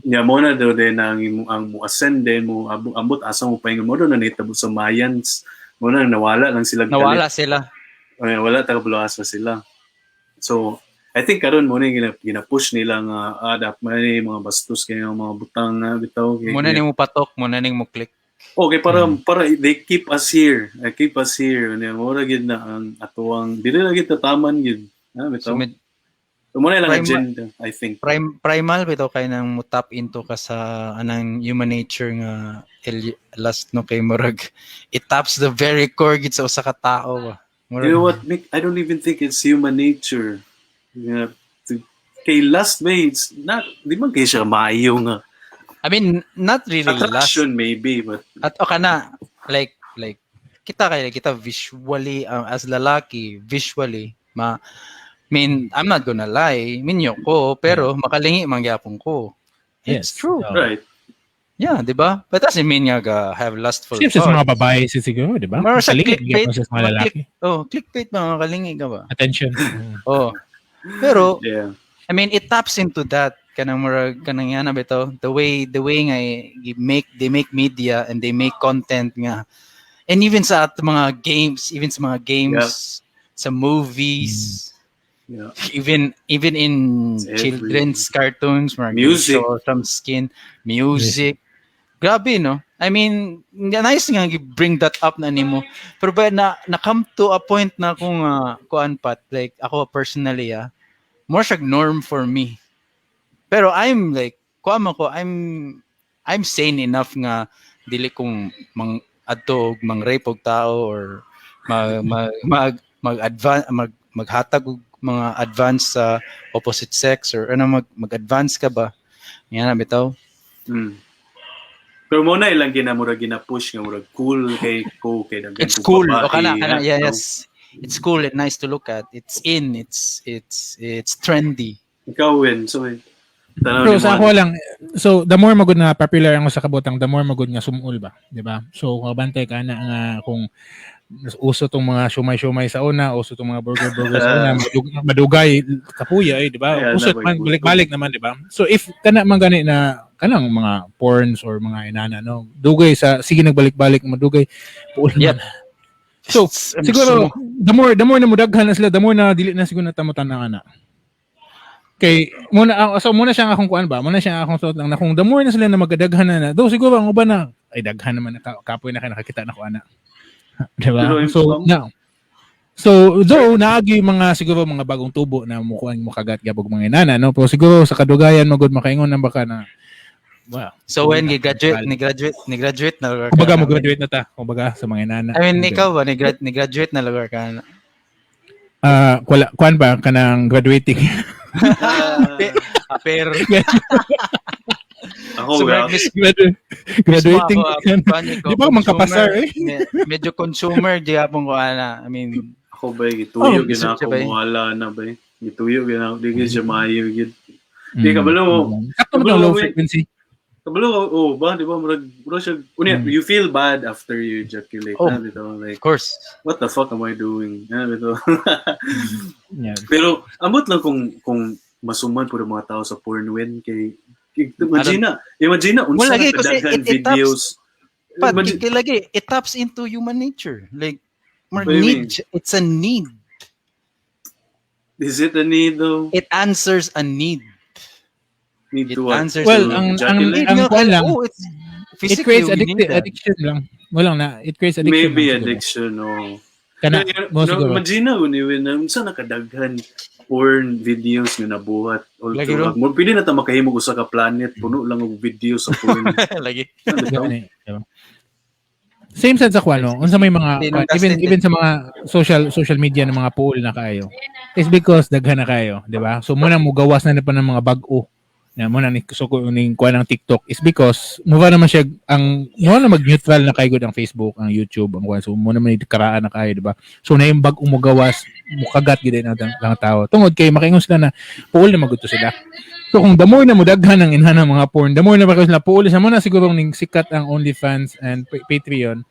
Nya mo na daw din ang mo ascend din mo ambot asa mo paingon mo daw na nitabo sa Mayans mo na nawala lang sila. Wala asa sila. So I think karon mo na gina-push nila nga dapat may mga bastos kay mga butang bitaw kay mo na ning mo patok mo na ning mo click. Okay, para they keep us here. Mura gid na ang atuang dili na gid tataman gid. Bitaw. So muna lang agenda, I think. Primal bitaw kay nang mo tap into ka sa anang human nature nga last no kay murag it taps the very core gid sa usa ka tao. You know what, Mick? I don't even think it's human nature. Kay last it's not di man kay siya maayo nga. I mean, not really attraction maybe, but at kana like kita visually as lalaki visually mean, I'm not gonna lie, minyo ko, pero makalingi mangyapon ko. It's true. So, Right. Yeah, di ba? But doesn't mean nga have lustful Siyempre sa mga thoughts. babae, siguro, di ba? Pero sa Kalingi, clickbait, sa mga lalaki. clickbait ba, makalingi ka ba? Attention. Oh. Pero, Yeah. I mean, it taps into that kanang murag kanang yana bitaw the way nga they make media and they make content nga, and even sa mga games, sa movies, Yeah. even in It's children's cartoons, mga Music. show, some skin music. Grabe, no? I mean, nice nga bring that up na nimo. Pero ba na come to a point na kung kuan pat, like ako personally, more siya norm for me. Pero I'm like, kuan man ko, I'm sane enough nga dili kong mang rape og tao or maghatag og mga advance sa opposite sex or ano mag-advance ka ba? Yan na bitaw. Mm. Pero muna ilang gina-push nga murag cool kay daghan It's kong cool. babae, O kana yeah. yes. It's cool and nice to look at. It's in. It's trendy. Ikaw win. So tanaw Pero ni sa mo. ako lang, so the more magud na popular ang sa kabutang, the more magud nga sumul ba, di ba? So kabantay ka na nga kung uso tong mga shumay sa una, uso tong mga burger sa una, madugay kapuya di ba? Yeah, Uso naman, man balik-balik naman, di ba? So if kana man gani na kanang mga porns or mga inana no, dugay sa sige nagbalik-balik madugay puul Yep. man. So siguro the more na mudaghan na sila, the more na dili na siguro natamutan na ana. Kay muna siya nga akong kuan ba, muna siya akong thought lang na kung the more na sila na magadaghan na, do siguro ang uban na ay daghan naman na kapoy na kay nakakita na ko ana. Di ba? Pero So now. So though naagi mga siguro mga bagong tubo na mukuan mo kagat gabog mga inana no, pero siguro sa kadugayan magud makaingon na baka na wow. So when ni graduate na lugar ka. Kumbaga mo graduate na ta, kumbaga sa mga inana. I mean, ikaw ba ni graduate na lugar ka? Kuan ba kanang graduating? Pero Ako graduating. Di Di ba man kapasar eh? Medyo consumer di apong ko ana. I mean, Ako ba gituyo Oh, gina ako siya ba? wala na ba? Gituyo gina di gyud siya maayo gid. Di kabalo mo. Sakto mo Kabalo low mo, frequency. Kabalo ba di ba murag siya unya you feel bad after you ejaculate Oh. na bitaw like of course. what the fuck am I doing? Bitaw. Yeah. Pero ambot lang kung masuman po ng mga tao sa porn win kay imagine unsa Well, na lagi, kasi kadaghan it taps- videos. But Imagine- lagi, it taps into human nature. Like, more What do you need. It's a need. is it a need though? It answers a need. Need It to what? answers Well, a ang- need. Ejaculate? ang kuwan lang, it's It physically creates we need that. addiction lang. Walang na, it creates addiction. Maybe lang siguro. addiction or Kana, mo siguro. imagine na unsa nakadaghan porn videos nga nabuhat all Lagi throughout. Mo pili na ta makahimog usa ka planet puno lang og video sa porn. Lagi. Gani, diba? Same sense ako ano, unsa may mga even sa mga social media ng mga pool na kayo. It's because daghan na kayo, di ba? So muna mo gawas na pa ng mga bag-o. Na muna ni so ning kuha ng TikTok is because muna naman siya muna na mag-neutral na kayo ang Facebook, ang YouTube, ang kuha. So muna man karaan na kayo, di ba? So na yung bag-o mo gawas, mukagat gid na lang tao. Tungod kay makaingon sila na pool na maguto sila. So kung the more na mo daghan ng inhan ng mga porn, the more na ba sila pool sa muna siguro ning sikat ang OnlyFans and Patreon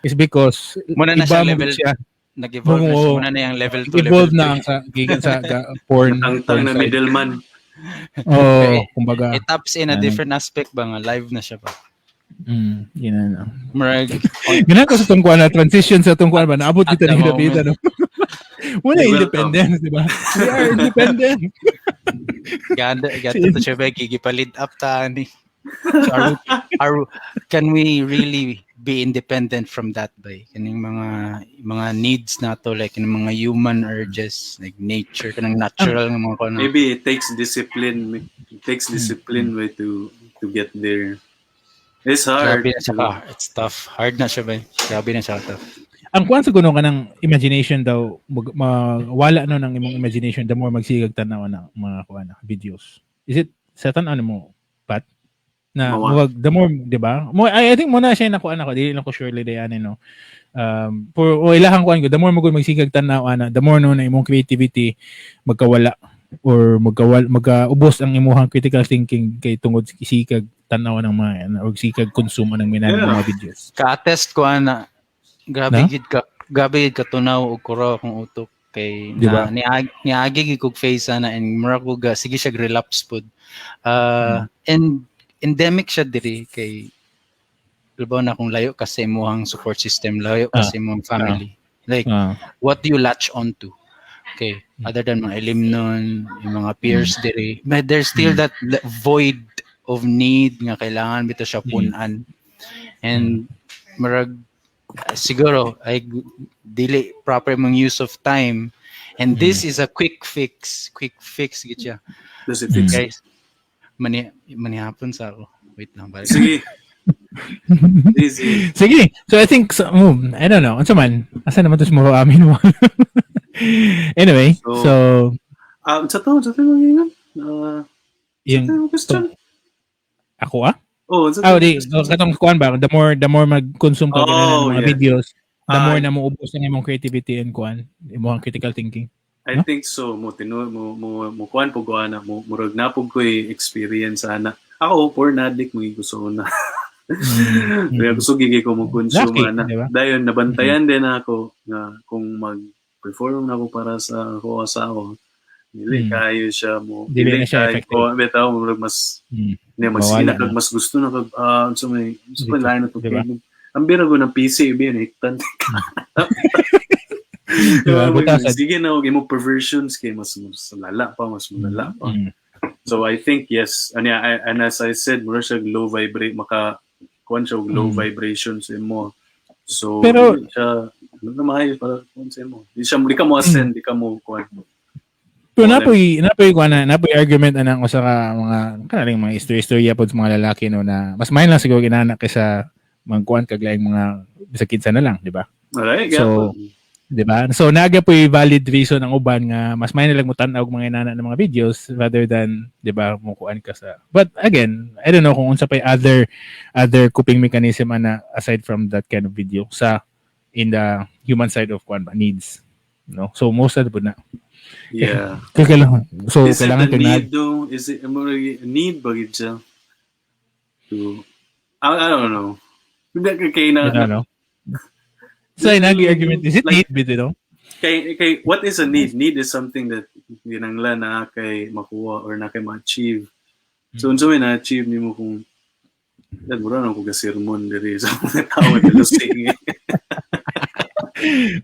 is because Muna na iba siya mo level siya. Nag-evolve na Oo. siya. Muna na yung level 2, level Evolve 3. na ang sa gigan sa porn. Tangtang na side. middleman. Oh, kumbaga. It taps in a different aspect ba nga. Live na siya pa. Yun na. Marag, Ganun ko sa tungkuan na transition sa tungkuan ba naabot At kita the ni David ano. Wala Welcome. independence, di ba? We are independent. ganda to siya ba, gigipalit up ta ni. So can we really be independent from that ba? Kaning mga needs nato, like yung mga human urges, like nature, kanang natural nga mga kuno. Maybe it takes discipline. It takes discipline way to get there. It's hard. Grabe na siya ka. It's tough. Hard na siya ba? Grabe na siya tough. Ang kuan sa kuno kanang imagination daw wala no ng imong imagination the more magsigag tanaw na mga kuan na videos. Is it sa tan ano mo Pat? na Mawa. wag the more, 'di ba? I think muna siya nakuan ako, dili lang ko surely dayan no. For ilahang kuan ko, the more mo gud magsikag tan-aw ana, the more no na imong creativity magkawala or magkaubos ang imong critical thinking kay tungod sikag tan-aw ng mga o sikag konsumo ng mga videos. Ka-attest ko ana. Grabe Na? gid ka tunaw og kuro akong utok kay Diba? niagi gid kog face ana and mura ko sige siya relapse pod. And endemic siya diri kay labaw na kung layo kasi imong support system, layo kasi imong family. Like what do you latch onto? Okay, other than mga elimnon, yung mga peers diri, but there's still that void of need nga kailangan bitaw siya punan. And marag siguro ay dili proper mong use of time, and this is a quick fix gid siya. Does it fix? Guys, manihapon sa ako. Wait lang balik. Sige. Easy. Sige. So I think I don't know. Unsa man? Asa naman to mo amin mo. Anyway, so Sa to mga yung question. ako Oh, katong kuan ba, the more mag-consume ka ng mga videos, the more na mo ubos ang imong creativity and kuan, imong critical thinking. I think so. Mo kuan po ana mo murag na po ko experience ana. Ako for nadik mo gusto na. Kaya gusto gigi ko mo consume na. Diba? Dayon nabantayan din ako na kung mag-perform na ako para sa ako asawa. Dili kayo siya mo. Dili na siya effective. Ko bitaw mo mas mas sinakag mas gusto na kag so may lain na to. Diba? Ang bira ko ng PC ibi na hiktan. Sige na, huwag mo perversions kay mas lala pa. So I think yes, and as I said, mura siya low vibrate, maka-kuhan siya low vibrations mo. So, pero siya, maayos para kuhan sa mo. Di ka mo ascend, di ka mo kuhan. Pero napoy argument anang usa ka mga kanaling mga istorya pod sa mga lalaki no na mas main lang siguro ginana kaysa magkuan kag laing mga bisakid sa na lang, di ba? Alright, so, di ba? So naga po valid reason ang uban nga mas may nalang mo tan-aw og mga inana ng mga videos rather than, di ba, mo kuan ka sa. But again, I don't know kung unsa pay other coping mechanism ana aside from that kind of video sa in the human side of kuan ba needs, no? So most of the na. Yeah. So is kailangan it the need though? Is it a need ba gid siya? To I don't know. Hindi kay na. So nag-argument is it like, need bit no? Kay what is a need? Need is something that ginanglan na kay makuha or na kay ma-achieve. So unsa may na-achieve nimo kung dad mura na ko ga sermon diri sa mga tao na sing.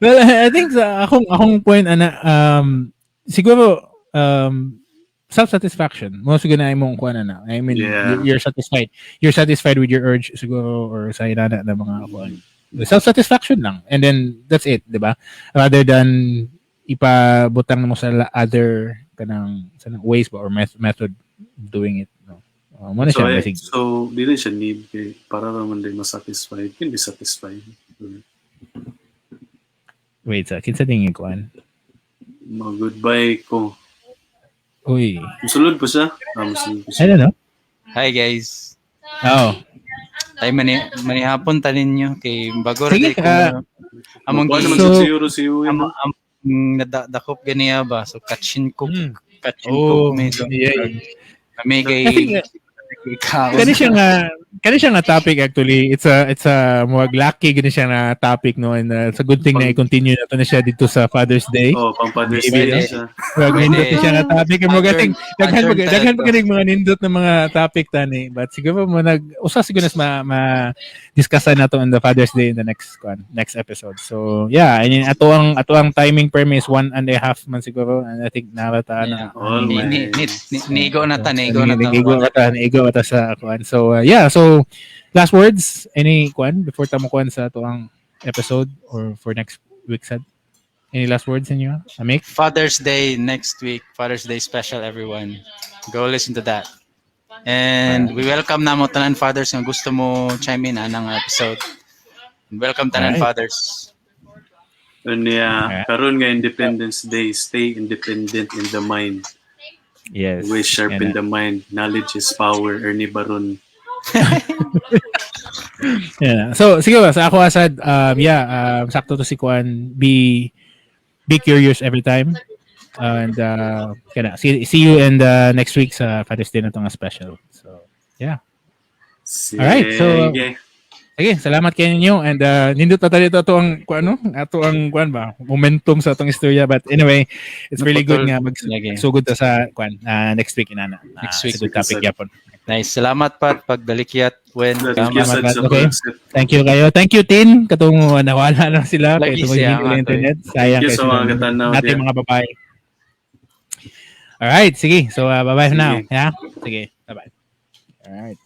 Well, I think sa akong point ana siguro self-satisfaction. Mo siguro na imong kuan na. I mean, you're satisfied. You're satisfied with your urge siguro or sa inana na mga kuan. Self-satisfaction lang. And then that's it, 'di ba? Rather than ipabutang mo sa other kanang ways ba or method of doing it, no. So dili siya need kay para naman din ma-satisfied. Can be satisfied. Wait, kinsa tingin ko an? Goodbye ko. Uy. Musulod po siya. I don't know. Hi guys. Oh. Ay manihapon tanin nyo kay bago sige ra among nadakop ganiya ba so katchin ko may kay Kani siya nga topic actually. It's a more lucky gani siya nga topic no, and it's a good thing na i-continue nato na siya dito sa Father's Day. Oh, pang Father's Day na siya. Nindot siya nga topic mo gating daghan ganing mga nindot na mga topic tani, but siguro mo usa siguro ma discussan nato on the Father's Day in the next episode. So yeah, I mean ato ang timing premise 1.5 man siguro, and I think nalata na. Nigo na ta sa kuan. So yeah, so last words, any kuan before tamo kuan sa ato ang episode or for next week sad? Any last words inyo? Amik? Father's Day next week. Father's Day special, everyone. Go listen to that. And we welcome na mo tanan fathers nga gusto mo chime in anang episode. Welcome tanan fathers. And karon nga Independence Day, stay independent in the mind. Yes. Always sharpen the mind. Knowledge is power. Ernie Baron. Yeah. So sige ba, sa ako asad, sakto to si Kuan, be curious every time. And see you in the next week sa Father's Day na tong special. So yeah. Alright, so sige, salamat kayo ninyo, and nindot na tayo ito ang momentum sa atong istorya, but anyway, it's really good nga magsugod ta sa next week inana. Next week. Good topic yapon. Nice. Salamat Pat pagbalikyat when Okay. Thank you kayo. Thank you Tin, katong nawala na sila Lagi kay siya, tungod internet. Sayang Thank you kayo sa mga katanaw natin diyan. mga babae. Alright, sige. So bye-bye Sige. now. Yeah? Sige. Bye-bye. Alright.